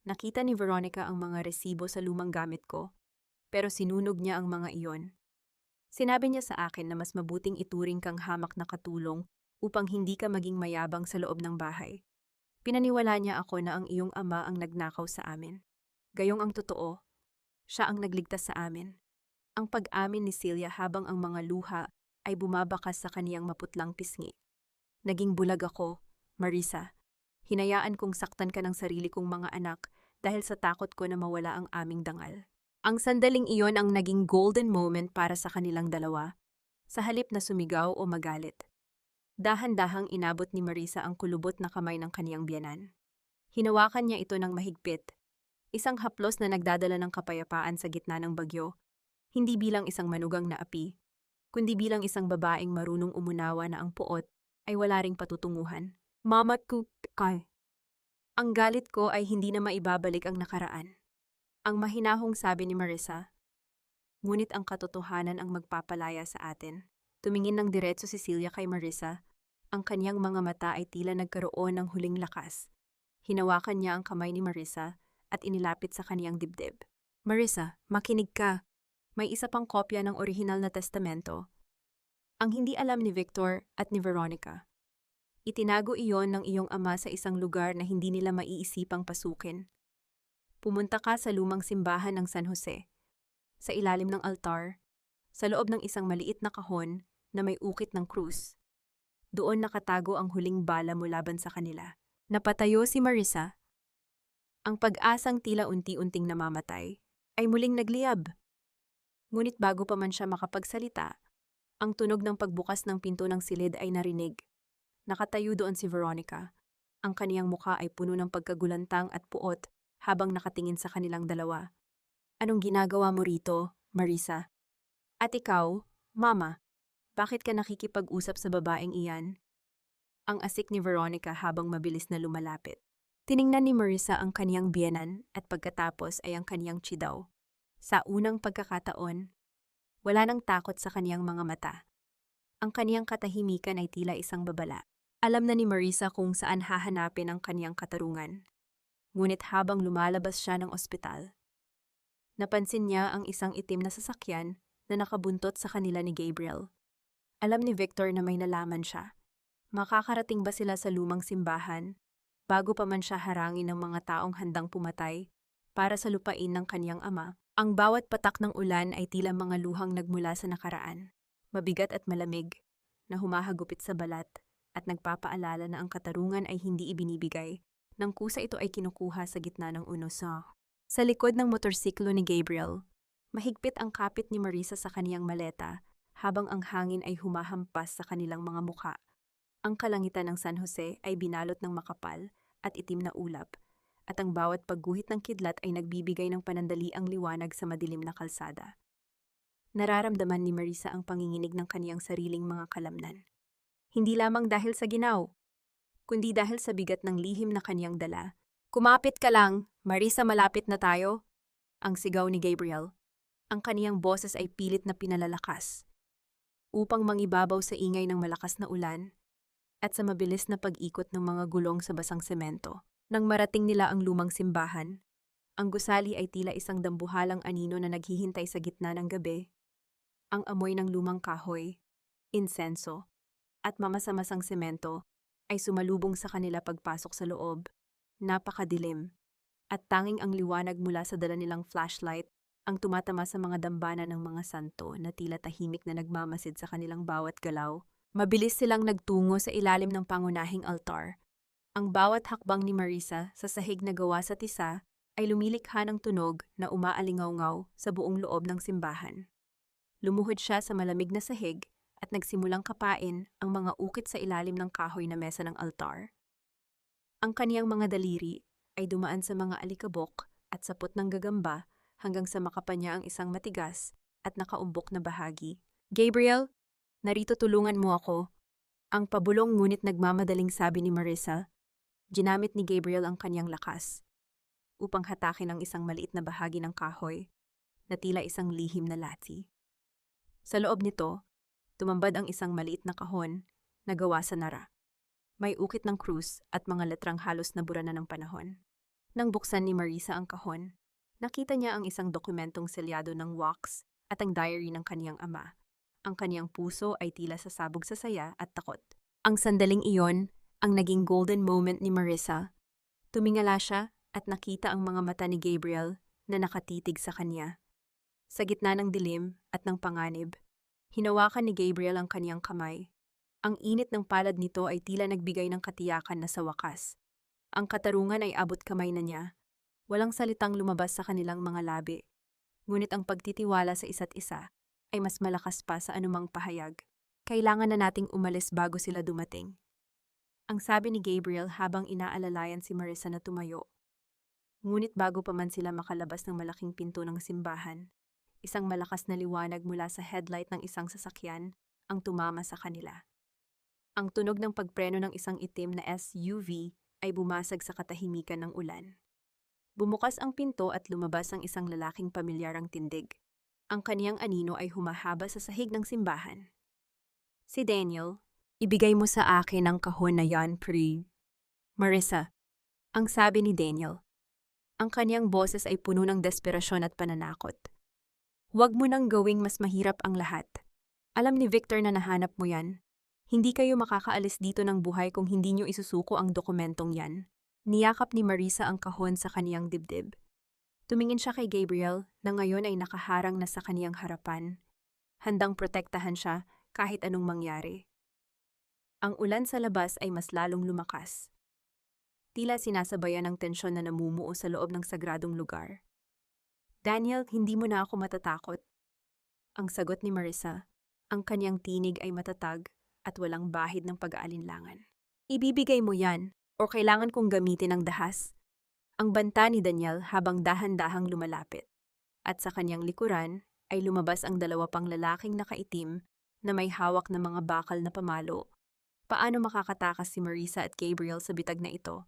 A: Nakita ni Veronica ang mga resibo sa lumang gamit ko, pero sinunog niya ang mga iyon. Sinabi niya sa akin na mas mabuting ituring kang hamak na katulong upang hindi ka maging mayabang sa loob ng bahay. Pinaniwala niya ako na ang iyong ama ang nagnakaw sa amin. Gayong ang totoo, siya ang nagligtas sa amin. Ang pag-amin ni Celia habang ang mga luha ay bumabakas sa kaniyang maputlang pisngi. Naging bulag ako, Marissa. Hinayaan kong saktan ka ng sarili kong mga anak dahil sa takot ko na mawala ang aming dangal. Ang sandaling iyon ang naging golden moment para sa kanilang dalawa, sa halip na sumigaw o magalit. Dahan-dahang inabot ni Marissa ang kulubot na kamay ng kaniyang biyenan. Hinawakan niya ito ng mahigpit, isang haplos na nagdadala ng kapayapaan sa gitna ng bagyo, hindi bilang isang manugang na api, kundi bilang isang babaeng marunong umunawa na ang puot ay wala ring patutunguhan. Mama ko, kay. Ang galit ko ay hindi na maibabalik ang nakaraan. Ang mahinahong sabi ni Marissa. Ngunit ang katotohanan ang magpapalaya sa atin. Tumingin ng diretso si Celia kay Marissa. Ang kaniyang mga mata ay tila nagkaroon ng huling lakas. Hinawakan niya ang kamay ni Marissa at inilapit sa kaniyang dibdib. Marissa, makinig ka. May isa pang kopya ng orihinal na testamento. Ang hindi alam ni Victor at ni Veronica. Itinago iyon ng iyong ama sa isang lugar na hindi nila maiisipang pasukin. Pumunta ka sa lumang simbahan ng San Jose. Sa ilalim ng altar, sa loob ng isang maliit na kahon na may ukit ng krus. Doon nakatago ang huling bala mo laban sa kanila. Napatayo si Marissa. Ang pag-asang tila unti-unting namamatay ay muling nagliyab. Ngunit bago pa man siya makapagsalita, ang tunog ng pagbukas ng pinto ng silid ay narinig. Nakatayo doon si Veronica. Ang kaniyang mukha ay puno ng pagkagulantang at puot habang nakatingin sa kanilang dalawa. Anong ginagawa mo rito, Marissa? At ikaw, Mama, bakit ka nakikipag-usap sa babaeng iyan? Ang asik ni Veronica habang mabilis na lumalapit. Tiningnan ni Marissa ang kaniyang biyenan at pagkatapos ay ang kaniyang tsidaw. Sa unang pagkakataon, wala nang takot sa kaniyang mga mata. Ang kaniyang katahimikan ay tila isang babala. Alam na ni Marissa kung saan hahanapin ang kaniyang katarungan. Ngunit habang lumalabas siya ng ospital, napansin niya ang isang itim na sasakyan na nakabuntot sa kanila ni Gabriel. Alam ni Victor na may nalaman siya. Makakarating ba sila sa lumang simbahan bago pa man siya harangin ng mga taong handang pumatay para sa lupain ng kaniyang ama? Ang bawat patak ng ulan ay tila mga luhang nagmula sa nakaraan, mabigat at malamig, na humahagupit sa balat at nagpapaalala na ang katarungan ay hindi ibinibigay Nang kusa ito ay kinukuha sa gitna ng unosa. Sa likod ng motorsiklo ni Gabriel, mahigpit ang kapit ni Marisa sa kaniyang maleta habang ang hangin ay humahampas sa kanilang mga mukha. Ang kalangitan ng San Jose ay binalot ng makapal at itim na ulap, at ang bawat pagguhit ng kidlat ay nagbibigay ng panandaliang liwanag sa madilim na kalsada. Nararamdaman ni Marisa ang panginginig ng kaniyang sariling mga kalamnan. Hindi lamang dahil sa ginaw, kundi dahil sa bigat ng lihim na kaniyang dala. "Kumapit ka lang, Marisa, malapit na tayo," ang sigaw ni Gabriel. Ang kaniyang boses ay pilit na pinalalakas upang mangibabaw sa ingay ng malakas na ulan at sa mabilis na pag-ikot ng mga gulong sa basang semento. Nang marating nila ang lumang simbahan, ang gusali ay tila isang dambuhalang anino na naghihintay sa gitna ng gabi. Ang amoy ng lumang kahoy, insenso, at mamasa-masang semento ay sumalubong sa kanila pagpasok sa loob. Napakadilim, at tanging ang liwanag mula sa dala nilang flashlight ang tumatama sa mga dambana ng mga santo na tila tahimik na nagmamasid sa kanilang bawat galaw. Mabilis silang nagtungo sa ilalim ng pangunahing altar. Ang bawat hakbang ni Marisa sa sahig na gawa sa tisa ay lumilikha ng tunog na umaalingaw-ngaw sa buong loob ng simbahan. Lumuhod siya sa malamig na sahig at nagsimulang kapain ang mga ukit sa ilalim ng kahoy na mesa ng altar. Ang kaniyang mga daliri ay dumaan sa mga alikabok at sapot ng gagamba hanggang sa makapa niya ang isang matigas at nakaumbok na bahagi. "Gabriel, narito, tulungan mo ako," ang pabulong ngunit nagmamadaling sabi ni Marisa. Ginamit ni Gabriel ang kaniyang lakas upang hatakin ang isang maliit na bahagi ng kahoy na tila isang lihim na lati. Sa loob nito, tumambad ang isang maliit na kahon na gawa sa nara. May ukit ng krus at mga letrang halos nabura na ng panahon. Nang buksan ni Marisa ang kahon, nakita niya ang isang dokumentong selyado ng wax at ang diary ng kaniyang ama. Ang kaniyang puso ay tila sasabog sa saya at takot. Ang sandaling iyon ang naging golden moment ni Marisa. Tumingala siya at nakita ang mga mata ni Gabriel na nakatitig sa kanya. Sa gitna ng dilim at ng panganib, hinawakan ni Gabriel ang kaniyang kamay. Ang init ng palad nito ay tila nagbigay ng katiyakan na sa wakas. Ang katarungan ay abot kamay na niya. Walang salitang lumabas sa kanilang mga labi. Ngunit ang pagtitiwala sa isa't isa ay mas malakas pa sa anumang pahayag. "Kailangan na nating umalis bago sila dumating," ang sabi ni Gabriel habang inaalalayan si Marisa na tumayo. Ngunit bago pa man sila makalabas ng malaking pinto ng simbahan, isang malakas na liwanag mula sa headlight ng isang sasakyan ang tumama sa kanila. Ang tunog ng pagpreno ng isang itim na SUV ay bumasag sa katahimikan ng ulan. Bumukas ang pinto at lumabas ang isang lalaking pamilyarang tindig. Ang kaniyang anino ay humahaba sa sahig ng simbahan. "Si Daniel, ibigay mo sa akin ang kahon na yan, pre." "Marisa," ang sabi ni Daniel. Ang kaniyang boses ay puno ng desperasyon at pananakot. "Huwag mo nang gawing mas mahirap ang lahat. Alam ni Victor na nahanap mo yan. Hindi kayo makakaalis dito ng buhay kung hindi nyo isusuko ang dokumentong yan." Niyakap ni Marisa ang kahon sa kaniyang dibdib. Tumingin siya kay Gabriel na ngayon ay nakaharang na sa kaniyang harapan. Handang protektahan siya kahit anong mangyari. Ang ulan sa labas ay mas lalong lumakas. Tila sinasabayan ng tensyon na namumuo sa loob ng sagradong lugar. "Daniel, hindi mo na ako matatakot," ang sagot ni Marisa. Ang kaniyang tinig ay matatag at walang bahid ng pag-aalinlangan. "Ibibigay mo yan, o kailangan kong gamitin ang dahas?" ang banta ni Daniel habang dahan-dahang lumalapit. At sa kanyang likuran ay lumabas ang dalawa pang lalaking nakaitim na may hawak na mga bakal na pamalo. Paano makakatakas si Marisa at Gabriel sa bitag na ito?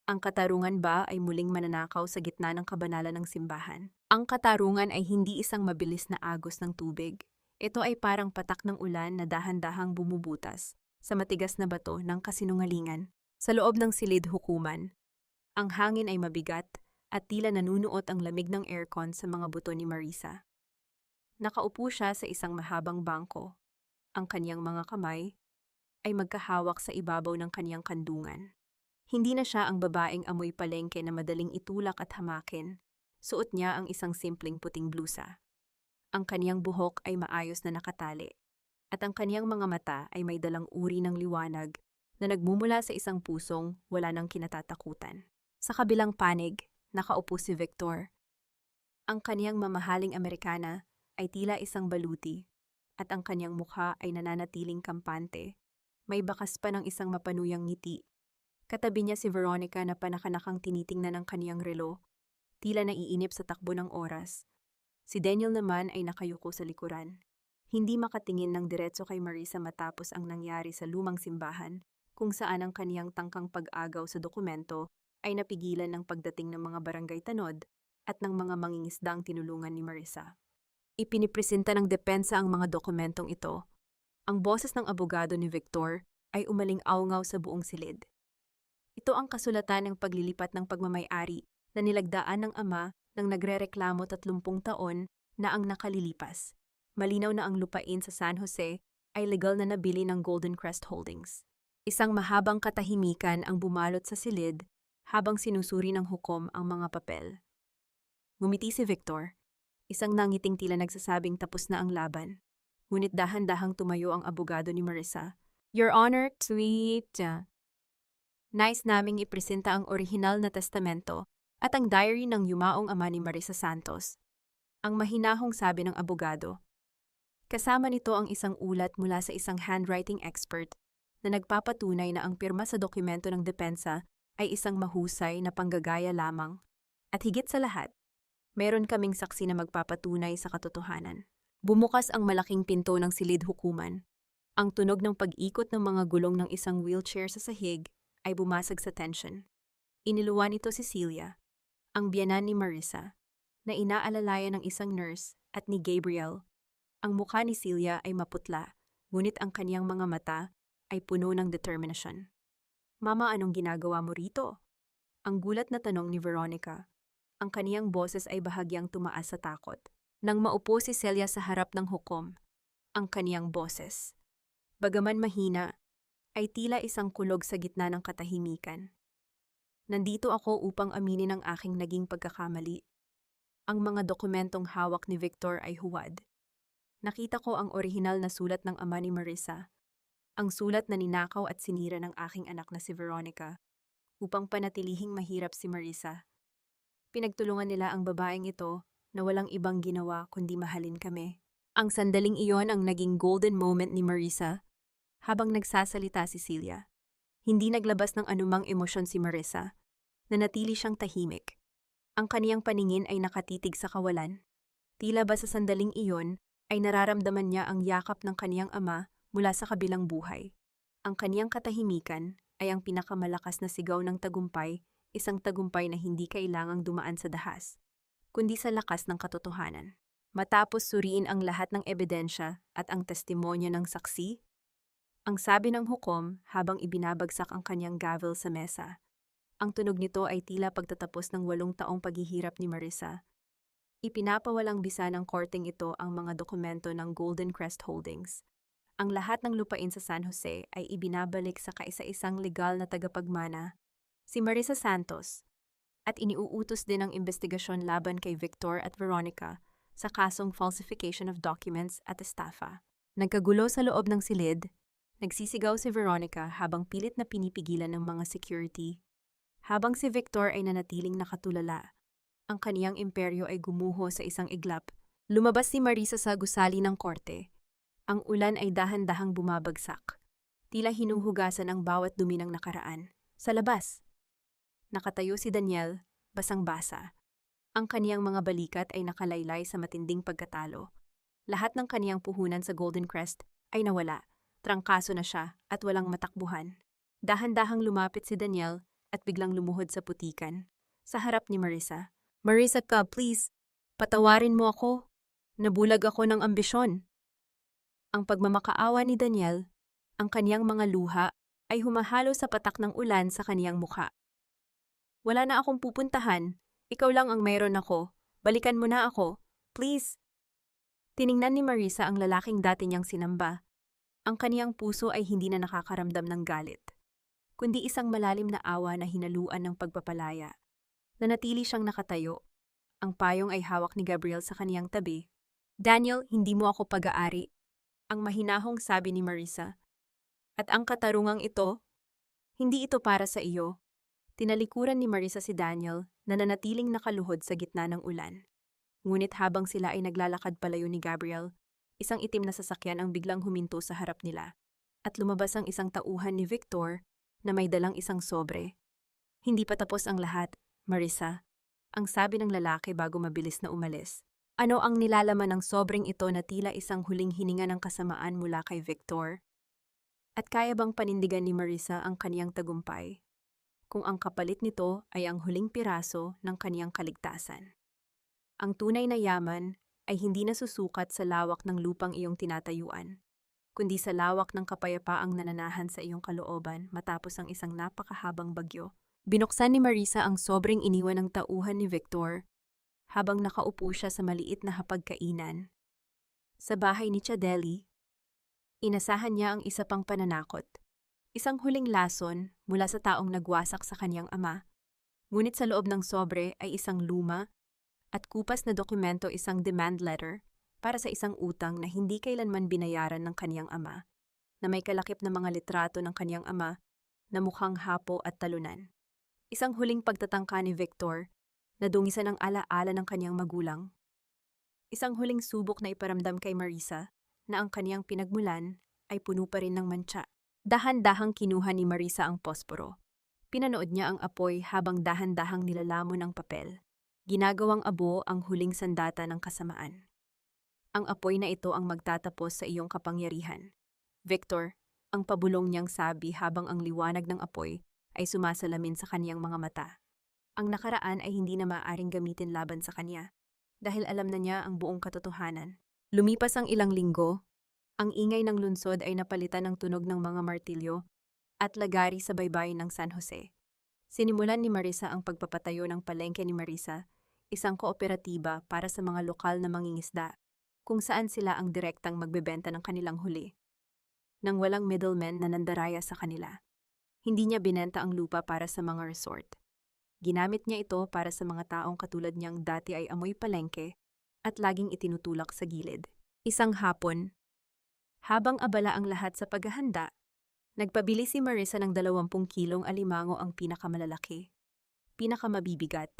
A: Ang katarungan ba ay muling mananakaw sa gitna ng kabanalan ng simbahan? Ang katarungan ay hindi isang mabilis na agos ng tubig. Ito ay parang patak ng ulan na dahan-dahang bumubutas sa matigas na bato ng kasinungalingan. Sa loob ng silid hukuman, ang hangin ay mabigat at tila nanunuot ang lamig ng aircon sa mga buto ni Marisa. Nakaupo siya sa isang mahabang bangko. Ang kaniyang mga kamay ay magkahawak sa ibabaw ng kaniyang kandungan. Hindi na siya ang babaeng amoy palengke na madaling itulak at hamakin. Suot niya ang isang simpleng puting blusa. Ang kaniyang buhok ay maayos na nakatali, at ang kaniyang mga mata ay may dalang uri ng liwanag na nagmumula sa isang pusong wala nang kinatatakutan. Sa kabilang panig, nakaupo si Victor. Ang kaniyang mamahaling Amerikana ay tila isang baluti at ang kaniyang mukha ay nananatiling kampante. May bakas pa ng isang mapanuyang ngiti. Katabi niya si Veronica na panakanakang tinitingnan ng kaniyang relo, tila naiinip sa takbo ng oras. Si Daniel naman ay nakayuko sa likuran. Hindi makatingin ng diretso kay Marisa matapos ang nangyari sa lumang simbahan, kung saan ang kaniyang tangkang pag-agaw sa dokumento ay napigilan ng pagdating ng mga barangay tanod at ng mga mangingisdang tinulungan ni Marisa. Ipinipresenta ng depensa ang mga dokumentong ito. Ang boses ng abogado ni Victor ay umaling-awngaw sa buong silid. Ito ang kasulatan ng paglilipat ng pagmamay-ari na nilagdaan ng ama nang nagrereklamo 30 taon na ang nakalilipas. Malinaw na ang lupain sa San Jose ay legal na nabili ng Golden Crest Holdings. Isang mahabang katahimikan ang bumalot sa silid habang sinusuri ng hukom ang mga papel. Ngumiti si Victor, isang nangiting tila nagsasabing tapos na ang laban. Ngunit dahan-dahang tumayo ang abogado ni Marisa. Your Honor, tweet. Nais naming ipresenta ang orihinal na testamento at ang diary ng yumaong ama ni Marisa Santos. Ang mahinahong sabi ng abogado. Kasama nito ang isang ulat mula sa isang handwriting expert na nagpapatunay na ang pirma sa dokumento ng depensa ay isang mahusay na panggagaya lamang. At higit sa lahat, meron kaming saksi na magpapatunay sa katotohanan. Bumukas ang malaking pinto ng silid hukuman. Ang tunog ng pag-ikot ng mga gulong ng isang wheelchair sa sahig ay bumasag sa tension. Iniluwan ito si Celia, ang biyanan ni Marisa, na inaalalayan ng isang nurse at ni Gabriel. Ang mukha ni Celia ay maputla, ngunit ang kaniyang mga mata ay puno ng determinasyon. Mama, anong ginagawa mo rito? Ang gulat na tanong ni Veronica. Ang kaniyang boses ay bahagyang tumaas sa takot. Nang maupo si Celia sa harap ng hukom, ang kaniyang boses, bagaman mahina, ay tila isang kulog sa gitna ng katahimikan. Nandito ako upang aminin ang aking naging pagkakamali. Ang mga dokumentong hawak ni Victor ay huwad. Nakita ko ang orihinal na sulat ng ama ni Marisa, ang sulat na ninakaw at sinira ng aking anak na si Veronica, upang panatilihing mahirap si Marisa. Pinagtulungan nila ang babaeng ito na walang ibang ginawa kundi mahalin kami. Ang sandaling iyon ang naging golden moment ni Marisa habang nagsasalita si Celia. Hindi naglabas ng anumang emosyon si Marisa. Nanatili siyang tahimik. Ang kaniyang paningin ay nakatitig sa kawalan. Tila ba sa sandaling iyon ay nararamdaman niya ang yakap ng kaniyang ama mula sa kabilang buhay. Ang kaniyang katahimikan ay ang pinakamalakas na sigaw ng tagumpay, isang tagumpay na hindi kailangang dumaan sa dahas, kundi sa lakas ng katotohanan. Matapos suriin ang lahat ng ebidensya at ang testimonya ng saksi, ang sabi ng hukom habang ibinabagsak ang kanyang gavel sa mesa. Ang tunog nito ay tila pagtatapos ng 8 taong paghihirap ni Marisa. Ipinapawalang bisa ng korteng ito ang mga dokumento ng Golden Crest Holdings. Ang lahat ng lupain sa San Jose ay ibinabalik sa kaisa-isang legal na tagapagmana, si Marisa Santos, at iniuutos din ang investigasyon laban kay Victor at Veronica sa kasong falsification of documents at estafa. Nagkagulo sa loob ng silid, nagsisigaw si Veronica habang pilit na pinipigilan ng mga security. Habang si Victor ay nanatiling nakatulala, ang kaniyang imperyo ay gumuho sa isang iglap. Lumabas si Marisa sa gusali ng korte. Ang ulan ay dahan-dahang bumabagsak. Tila hinuhugasan ang bawat dumi ng nakaraan. Sa labas, nakatayo si Daniel, basang-basa. Ang kaniyang mga balikat ay nakalaylay sa matinding pagkatalo. Lahat ng kaniyang puhunan sa Golden Crest ay nawala. Trangkaso na siya at walang matakbuhan. Dahan-dahang lumapit si Daniel at biglang lumuhod sa putikan, sa harap ni Marisa. Marisa ka, please, patawarin mo ako. Nabulag ako ng ambisyon. Ang pagmamakaawa ni Daniel, ang kaniyang mga luha, ay humahalo sa patak ng ulan sa kaniyang mukha. Wala na akong pupuntahan, ikaw lang ang mayroon ako, balikan mo na ako, please. Tiningnan ni Marisa ang lalaking dati niyang sinamba. Ang kaniyang puso ay hindi na nakakaramdam ng galit, kundi isang malalim na awa na hinaluan ng pagpapalaya. Nanatili siyang nakatayo. Ang payong ay hawak ni Gabriel sa kaniyang tabi. Daniel, hindi mo ako pag-aari, ang mahinahong sabi ni Marisa. At ang katarungang ito, Hindi ito para sa iyo. Tinalikuran ni Marisa si Daniel na nanatiling nakaluhod sa gitna ng ulan. Ngunit habang sila ay naglalakad palayo ni Gabriel, isang itim na sasakyan ang biglang huminto sa harap nila. At lumabas ang isang tauhan ni Victor na may dalang isang sobre. Hindi pa tapos ang lahat, Marisa. Ang sabi ng lalaki bago mabilis na umalis. Ano ang nilalaman ng sobreng ito na tila isang huling hininga ng kasamaan mula kay Victor? At kaya bang panindigan ni Marisa ang kaniyang tagumpay? Kung ang kapalit nito ay ang huling piraso ng kaniyang kaligtasan. Ang tunay na yaman ay hindi nasusukat sa lawak ng lupang iyong tinatayuan, kundi sa lawak ng kapayapaang nananahan sa iyong kalooban matapos ang isang napakahabang bagyo. Binuksan ni Marisa ang sobreng iniwan ng tauhan ni Victor habang nakaupo siya sa maliit na hapagkainan. Sa bahay ni Chadeli, inasahan niya ang isa pang pananakot. Isang huling lason mula sa taong nagwasak sa kanyang ama. Ngunit sa loob ng sobre ay isang luma at kupas na dokumento, isang demand letter para sa isang utang na hindi kailanman binayaran ng kanyang ama, na may kalakip na mga litrato ng kanyang ama na mukhang hapo at talunan. Isang huling pagtatangka ni Victor na dungisan ang alaala ng kanyang magulang. Isang huling subok na iparamdam kay Marisa na ang kanyang pinagmulan ay puno pa rin ng mantsa. Dahan-dahang kinuha ni Marisa ang posporo. Pinanood niya ang apoy habang dahan-dahang nilalamon ang papel. Ginagawang abo ang huling sandata ng kasamaan. Ang apoy na ito ang magtatapos sa iyong kapangyarihan. Victor, ang pabulong niyang sabi habang ang liwanag ng apoy ay sumasalamin sa kaniyang mga mata. Ang nakaraan ay hindi na maaaring gamitin laban sa kanya dahil alam na niya ang buong katotohanan. Lumipas ang ilang linggo. Ang ingay ng lungsod ay napalitan ng tunog ng mga martilyo at lagari sa baybayin ng San Jose. Sinimulan ni Marisa ang pagpapatayo ng palengke ni Marisa, isang kooperatiba para sa mga lokal na mangingisda, kung saan sila ang direktang magbebenta ng kanilang huli. Nang walang middleman na nandaraya sa kanila. Hindi niya binenta ang lupa para sa mga resort. Ginamit niya ito para sa mga taong katulad niyang dati ay amoy palengke at laging itinutulak sa gilid. Isang hapon, habang abala ang lahat sa paghahanda, nagpabili si Marisa ng 20 kilong alimango, ang pinakamalalaki, pinakamabibigat,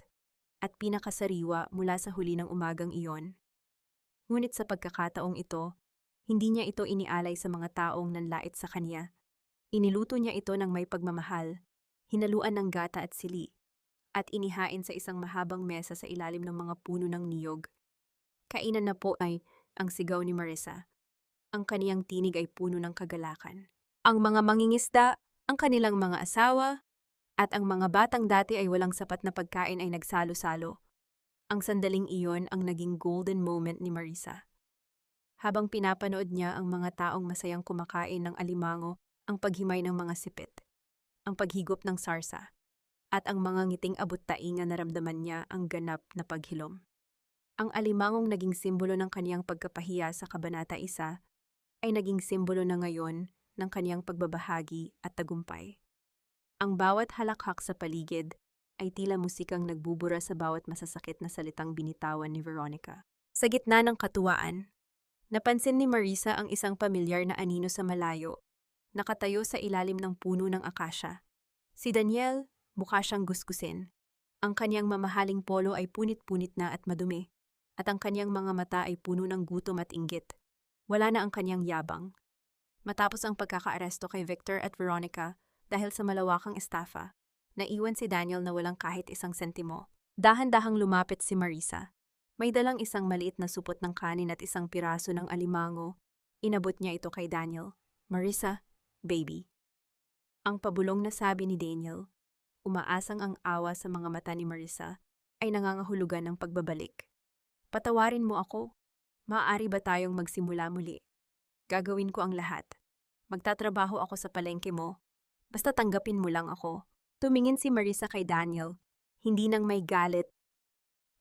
A: at pinakasariwa mula sa huli ng umagang iyon. Ngunit sa pagkakataong ito, hindi niya ito inialay sa mga taong nanlait sa kanya. Iniluto niya ito ng may pagmamahal, hinaluan ng gata at sili, at inihain sa isang mahabang mesa sa ilalim ng mga puno ng niyog. Kainan na po ay ang sigaw ni Marisa. Ang kaniyang tinig ay puno ng kagalakan. Ang mga mangingisda, ang kanilang mga asawa, at ang mga batang dati ay walang sapat na pagkain ay nagsalo-salo. Ang sandaling iyon ang naging golden moment ni Marisa. Habang pinapanood niya ang mga taong masayang kumakain ng alimango, ang paghimay ng mga sipit, ang paghigop ng sarsa, at ang mga ngiting abot-taingan, naramdaman niya ang ganap na paghilom. Ang alimangong naging simbolo ng kaniyang pagkapahiya sa Kabanata 1 ay naging simbolo na ngayon ng kaniyang pagbabahagi at tagumpay. Ang bawat halakhak sa paligid ay tila musikang nagbubura sa bawat masasakit na salitang binitawan ni Veronica. Sa gitna ng katuwaan, napansin ni Marisa ang isang pamilyar na anino sa malayo, nakatayo sa ilalim ng puno ng akasya. Si Daniel, mukha siyang gusgusin. Ang kaniyang mamahaling polo ay punit-punit na at madumi, at ang kaniyang mga mata ay puno ng gutom at inggit. Wala na ang kanyang yabang. Matapos ang pagkakaaresto kay Victor at Veronica dahil sa malawakang estafa, naiwan si Daniel na walang kahit isang sentimo. Dahan-dahang lumapit si Marisa. May dalang isang maliit na supot ng kanin at isang piraso ng alimango. Inabot niya ito kay Daniel. Marisa, baby. Ang pabulong na sabi ni Daniel, umaasang ang awa sa mga mata ni Marisa, ay nangangahulugan ng pagbabalik. Patawarin mo ako. Maaari ba tayong magsimula muli? Gagawin ko ang lahat. Magtatrabaho ako sa palengke mo. Basta tanggapin mo lang ako. Tumingin si Marisa kay Daniel, hindi nang may galit,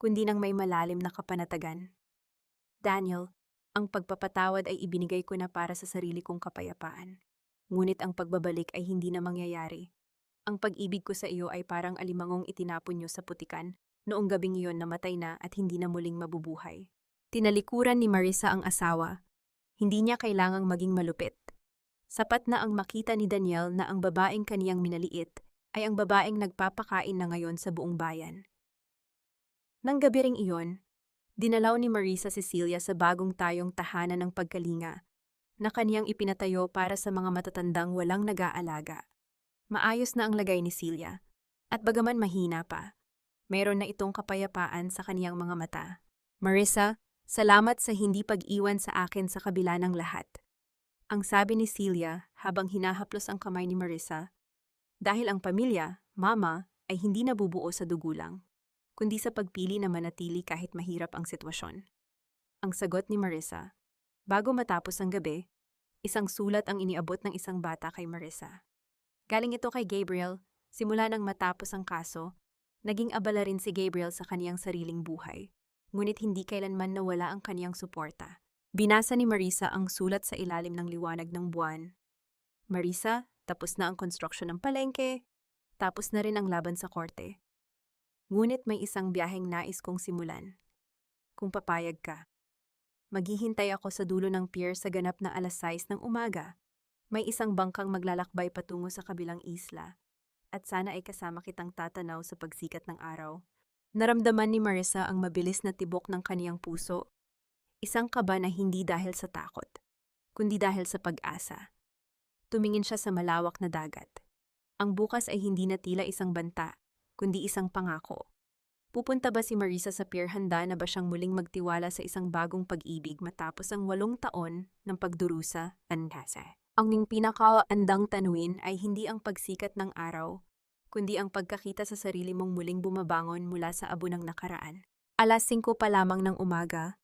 A: kundi nang may malalim na kapanatagan. Daniel, ang pagpapatawad ay ibinigay ko na para sa sarili kong kapayapaan. Ngunit ang pagbabalik ay hindi na mangyayari. Ang pag-ibig ko sa iyo ay parang alimangong itinapon niyo sa putikan, noong gabing iyon namatay na at hindi na muling mabubuhay. Tinalikuran ni Marisa ang asawa. Hindi niya kailangang maging malupit. Sapat na ang makita ni Daniel na ang babaeng kaniyang minaliit ay ang babaeng nagpapakain na ngayon sa buong bayan. Nang gabi ring iyon, dinalaw ni Marisa Cecilia sa bagong tayong tahanan ng pagkalinga na kaniyang ipinatayo para sa mga matatandang walang nag-aalaga. Maayos na ang lagay ni Celia, at bagaman mahina pa, meron na itong kapayapaan sa kaniyang mga mata. Marisa, salamat sa hindi pag-iwan sa akin sa kabila ng lahat. Ang sabi ni Celia habang hinahaplos ang kamay ni Marisa, dahil ang pamilya, mama, ay hindi nabubuo sa dugo lang, kundi sa pagpili na manatili kahit mahirap ang sitwasyon. Ang sagot ni Marisa, bago matapos ang gabi, isang sulat ang iniabot ng isang bata kay Marisa. Galing ito kay Gabriel, simula nang matapos ang kaso, naging abala rin si Gabriel sa kaniyang sariling buhay, ngunit hindi kailanman nawala ang kaniyang suporta. Binasa ni Marisa ang sulat sa ilalim ng liwanag ng buwan. Marisa, tapos na ang konstruksyon ng palengke, tapos na rin ang laban sa korte. Ngunit may isang biyaheng nais kong simulan. Kung papayag ka. Maghihintay ako sa dulo ng pier sa ganap na 6:00 ng umaga. May isang bangkang maglalakbay patungo sa kabilang isla, at sana ay kasama kitang tatanaw sa pagsikat ng araw. Naramdaman ni Marisa ang mabilis na tibok ng kaniyang puso. Isang kaba na hindi dahil sa takot, kundi dahil sa pag-asa. Tumingin siya sa malawak na dagat. Ang bukas ay hindi na tila isang banta, kundi isang pangako. Pupunta ba si Marisa sa pier, handa na ba siyang muling magtiwala sa isang bagong pag-ibig matapos ang 8 taon ng pagdurusa ang kasa? Ang pinakaandang tanawin ay hindi ang pagsikat ng araw, kundi ang pagkakita sa sarili mong muling bumabangon mula sa abo ng nakaraan. 5:00 pa lamang ng umaga,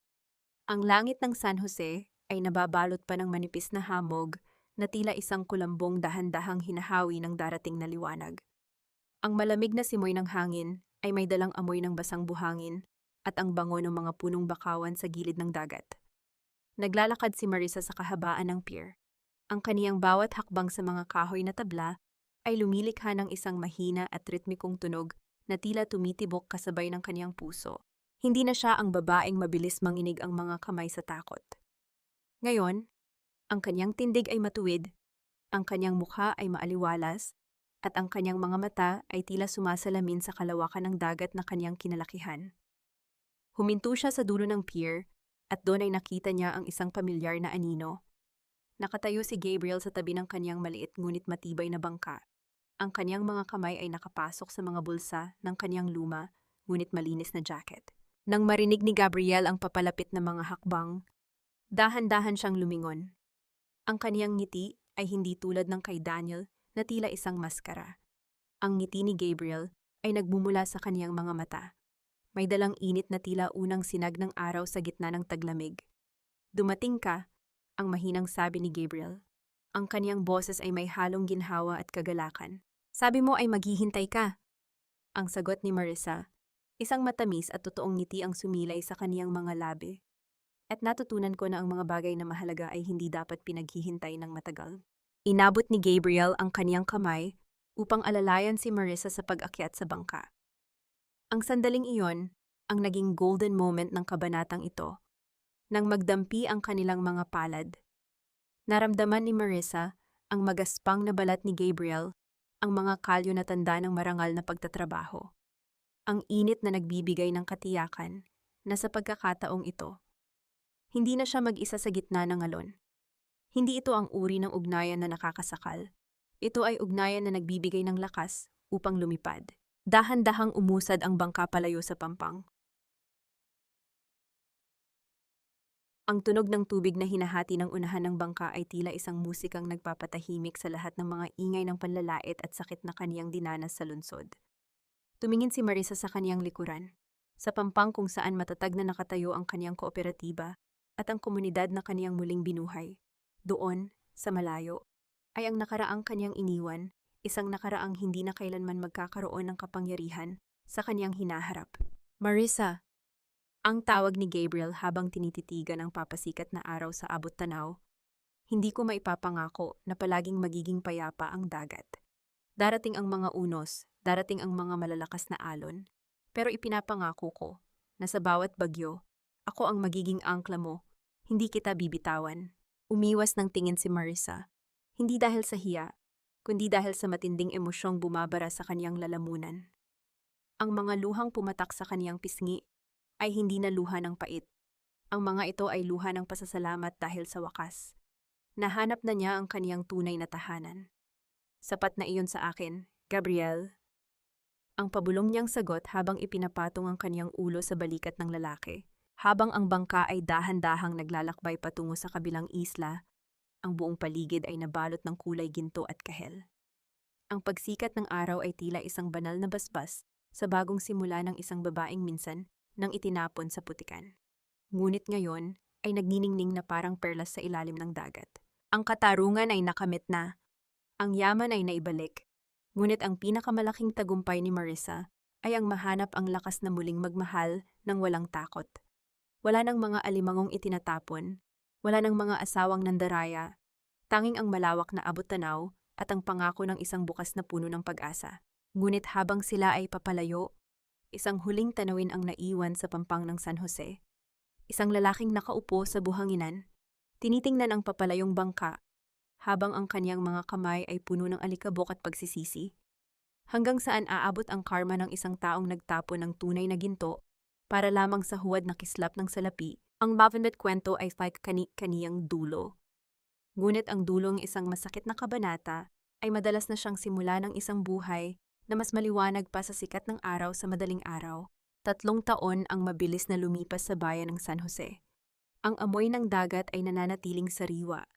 A: ang langit ng San Jose ay nababalot pa ng manipis na hamog na tila isang kulambong dahan-dahang hinahawi ng darating na liwanag. Ang malamig na simoy ng hangin ay may dalang amoy ng basang buhangin at ang bango ng mga punong bakawan sa gilid ng dagat. Naglalakad si Marisa sa kahabaan ng pier. Ang kaniyang bawat hakbang sa mga kahoy na tabla ay lumilikha ng isang mahina at ritmikong tunog na tila tumitibok kasabay ng kaniyang puso. Hindi na siya ang babaeng mabilis manginig ang mga kamay sa takot. Ngayon, ang kaniyang tindig ay matuwid, ang kaniyang mukha ay maaliwalas, at ang kaniyang mga mata ay tila sumasalamin sa kalawakan ng dagat na kaniyang kinalakihan. Huminto siya sa dulo ng pier at doon ay nakita niya ang isang pamilyar na anino. Nakatayo si Gabriel sa tabi ng kaniyang maliit ngunit matibay na bangka. Ang kaniyang mga kamay ay nakapasok sa mga bulsa ng kaniyang luma ngunit malinis na jacket. Nang marinig ni Gabriel ang papalapit na mga hakbang, dahan-dahan siyang lumingon. Ang kaniyang ngiti ay hindi tulad ng kay Daniel na tila isang maskara. Ang ngiti ni Gabriel ay nagmumula sa kaniyang mga mata. May dalang init na tila unang sinag ng araw sa gitna ng taglamig. Dumating ka, ang mahinang sabi ni Gabriel. Ang kaniyang boses ay may halong ginhawa at kagalakan. Sabi mo ay maghihintay ka. Ang sagot ni Marisa, isang matamis at totoong ngiti ang sumilay sa kaniyang mga labi. At natutunan ko na ang mga bagay na mahalaga ay hindi dapat pinaghihintay ng matagal. Inabot ni Gabriel ang kaniyang kamay upang alalayan si Marisa sa pag-akyat sa bangka. Ang sandaling iyon, ang naging golden moment ng kabanatang ito. Nang magdampi ang kanilang mga palad, naramdaman ni Marisa ang magaspang na balat ni Gabriel, ang mga kalyo na tanda ng marangal na pagtatrabaho. Ang init na nagbibigay ng katiyakan na sa pagkakataong ito, hindi na siya mag-isa sa gitna ng alon. Hindi ito ang uri ng ugnayan na nakakasakal. Ito ay ugnayan na nagbibigay ng lakas upang lumipad. Dahan-dahang umusad ang bangka palayo sa pampang. Ang tunog ng tubig na hinahati ng unahan ng bangka ay tila isang musikang nagpapatahimik sa lahat ng mga ingay ng panlalait at sakit na kaniyang dinanas sa lungsod. Tumingin si Marisa sa kaniyang likuran, sa pampang kung saan matatag na nakatayo ang kaniyang kooperatiba at ang komunidad na kaniyang muling binuhay. Doon, sa malayo, ay ang nakaraang kaniyang iniwan, isang nakaraang hindi na kailanman magkakaroon ng kapangyarihan sa kaniyang hinaharap. Marisa! Ang tawag ni Gabriel habang tinititigan ang papasikat na araw sa abot tanaw. Hindi ko maipapangako na palaging magiging payapa ang dagat. Darating ang mga unos, darating ang mga malalakas na alon. Pero ipinapangako ko na sa bawat bagyo, ako ang magiging angkla mo, hindi kita bibitawan. Umiwas ng tingin si Marisa. Hindi dahil sa hiya, kundi dahil sa matinding emosyong bumabara sa kaniyang lalamunan. Ang mga luhang pumatak sa kaniyang pisngi ay hindi na luha ng pait. Ang mga ito ay luha ng pasasalamat dahil sa wakas. Nahanap na niya ang kaniyang tunay na tahanan. Sapat na iyon sa akin, Gabriel. Ang pabulong niyang sagot habang ipinapatong ang kaniyang ulo sa balikat ng lalaki. Habang ang bangka ay dahan-dahang naglalakbay patungo sa kabilang isla, ang buong paligid ay nabalot ng kulay ginto at kahel. Ang pagsikat ng araw ay tila isang banal na basbas sa bagong simula ng isang babaeng minsan nang itinapon sa putikan. Ngunit ngayon ay nagniningning na parang perlas sa ilalim ng dagat. Ang katarungan ay nakamit na. Ang yaman ay naibalik. Ngunit ang pinakamalaking tagumpay ni Marissa ay ang mahanap ang lakas na muling magmahal ng walang takot. Wala nang mga alimangong itinatapon, wala nang mga asawang nandaraya, tanging ang malawak na abot-tanaw at ang pangako ng isang bukas na puno ng pag-asa. Ngunit habang sila ay papalayo, isang huling tanawin ang naiwan sa pampang ng San Jose. Isang lalaking nakaupo sa buhanginan, tinitingnan ang papalayong bangka, habang ang kaniyang mga kamay ay puno ng alikabok at pagsisisi. Hanggang saan aabot ang karma ng isang taong nagtapon ng tunay na ginto para lamang sa huwad na kislap ng salapi, ang Mavendet kwento ay kaniyang dulo. Ngunit ang dulong isang masakit na kabanata ay madalas na siyang simula ng isang buhay na mas maliwanag pa sa sikat ng araw sa madaling araw. 3 taon ang mabilis na lumipas sa bayan ng San Jose. Ang amoy ng dagat ay nananatiling sariwa,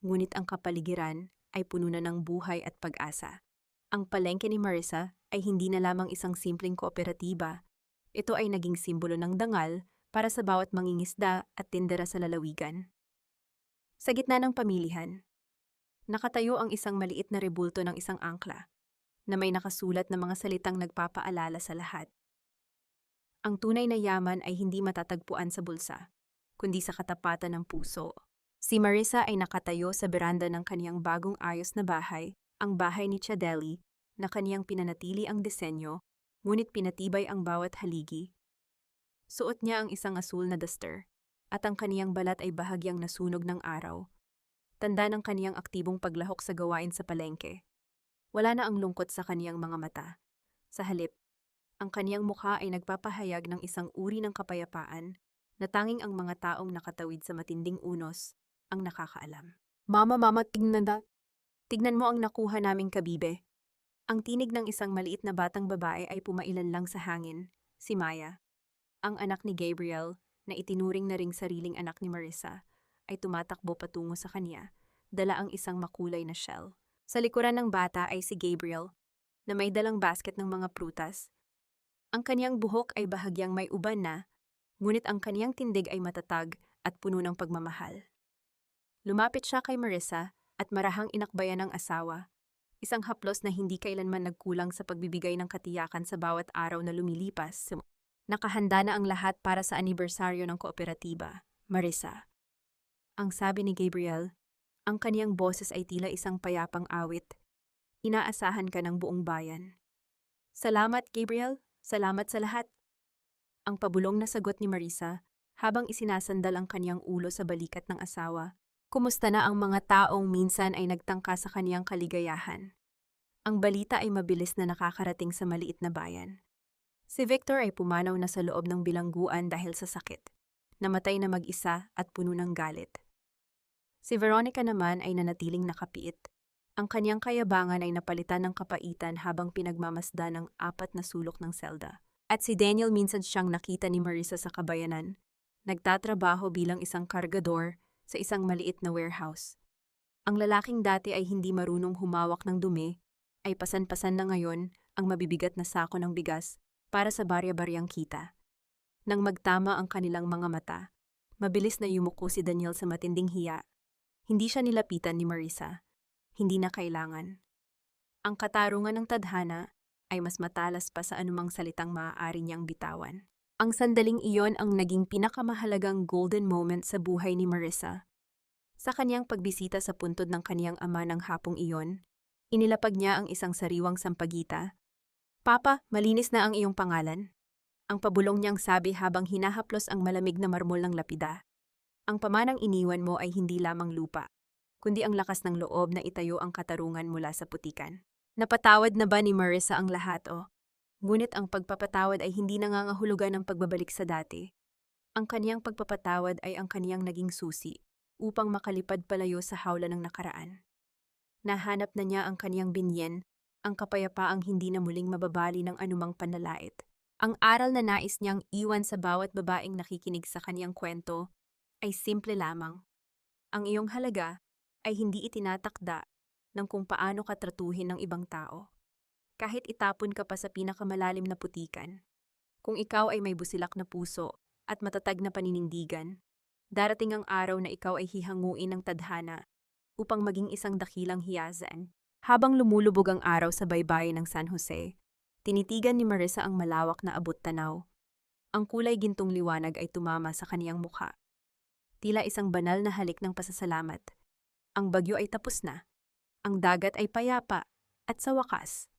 A: ngunit ang kapaligiran ay puno na ng buhay at pag-asa. Ang palengke ni Marissa ay hindi na lamang isang simpleng kooperatiba. Ito ay naging simbolo ng dangal para sa bawat mangingisda at tindera sa lalawigan. Sa gitna ng pamilihan, nakatayo ang isang maliit na rebulto ng isang angkla na may nakasulat na mga salitang nagpapaalala sa lahat. Ang tunay na yaman ay hindi matatagpuan sa bulsa, kundi sa katapatan ng puso. Si Marissa ay nakatayo sa beranda ng kaniyang bagong ayos na bahay, ang bahay ni Chadeli, na kaniyang pinanatili ang disenyo, ngunit pinatibay ang bawat haligi. Suot niya ang isang asul na duster, at ang kaniyang balat ay bahagyang nasunog ng araw. Tanda ng kaniyang aktibong paglahok sa gawain sa palengke. Wala na ang lungkot sa kaniyang mga mata. Sa halip, ang kaniyang mukha ay nagpapahayag ng isang uri ng kapayapaan na tanging ang mga taong nakatawid sa matinding unos ang nakakaalam. Mama, tignan mo ang nakuha naming kabibe. Ang tinig ng isang maliit na batang babae ay pumailan lang sa hangin, si Maya. Ang anak ni Gabriel, na itinuring na ring sariling anak ni Marissa, ay tumatakbo patungo sa kanya, dala ang isang makulay na shell. Sa likuran ng bata ay si Gabriel, na may dalang basket ng mga prutas. Ang kaniyang buhok ay bahagyang may uban na, ngunit ang kaniyang tindig ay matatag at puno ng pagmamahal. Lumapit siya kay Marissa at marahang inakbayan ng asawa, isang haplos na hindi kailanman nagkulang sa pagbibigay ng katiyakan sa bawat araw na lumilipas. Nakahanda na ang lahat para sa anibersaryo ng kooperatiba, Marissa. Ang sabi ni Gabriel, ang kaniyang boses ay tila isang payapang awit. Inaasahan ka ng buong bayan. Salamat, Gabriel. Salamat sa lahat. Ang pabulong na sagot ni Marissa habang isinasandal ang kaniyang ulo sa balikat ng asawa. Kumusta na ang mga taong minsan ay nagtangka sa kaniyang kaligayahan? Ang balita ay mabilis na nakakarating sa maliit na bayan. Si Victor ay pumanaw na sa loob ng bilangguan dahil sa sakit. Namatay na mag-isa at puno ng galit. Si Veronica naman ay nanatiling nakapiit. Ang kaniyang kayabangan ay napalitan ng kapaitan habang pinagmamasdan ng 4 na sulok ng selda. At si Daniel minsan siyang nakita ni Marissa sa kabayanan. Nagtatrabaho bilang isang kargador sa isang maliit na warehouse. Ang lalaking dati ay hindi marunong humawak ng dumi, ay pasan-pasan na ngayon ang mabibigat na sako ng bigas para sa barya-baryang kita. Nang magtama ang kanilang mga mata, mabilis na yumuko si Daniel sa matinding hiya. Hindi siya nilapitan ni Marissa. Hindi na kailangan. Ang katarungan ng tadhana ay mas matalas pa sa anumang salitang maaari niyang bitawan. Ang sandaling iyon ang naging pinakamahalagang golden moment sa buhay ni Marissa. Sa kaniyang pagbisita sa puntod ng kaniyang ama ng hapong iyon, inilapag niya ang isang sariwang sampagita. Papa, malinis na ang iyong pangalan. Ang pabulong niyang sabi habang hinahaplos ang malamig na marmol ng lapida. Ang pamanang iniwan mo ay hindi lamang lupa, kundi ang lakas ng loob na itayo ang katarungan mula sa putikan. Napatawad na ba ni Marissa ang lahat Ngunit ang pagpapatawad ay hindi nangangahulugan ng pagbabalik sa dati. Ang kaniyang pagpapatawad ay ang kaniyang naging susi upang makalipad palayo sa hawla ng nakaraan. Nahanap na niya ang kaniyang binyen, ang kapayapaang hindi na muling mababali ng anumang panlalait. Ang aral na nais niyang iwan sa bawat babaeng nakikinig sa kaniyang kwento ay simple lamang. Ang iyong halaga ay hindi itinatakda ng kung paano ka tratuhin ng ibang tao. Kahit itapon ka pa sa pinakamalalim na putikan, kung ikaw ay may busilak na puso at matatag na paninindigan, darating ang araw na ikaw ay hihanguin ng tadhana upang maging isang dakilang hiyasan. Habang lumulubog ang araw sa baybayin ng San Jose, tinitigan ni Marissa ang malawak na abot-tanaw. Ang kulay gintong liwanag ay tumama sa kaniyang mukha. Tila isang banal na halik ng pasasalamat. Ang bagyo ay tapos na. Ang dagat ay payapa. At sa wakas,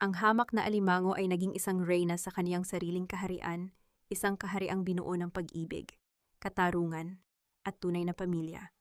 A: ang hamak na alimango ay naging isang reyna sa kaniyang sariling kaharian, isang kahariang binuo ng pag-ibig, katarungan, at tunay na pamilya.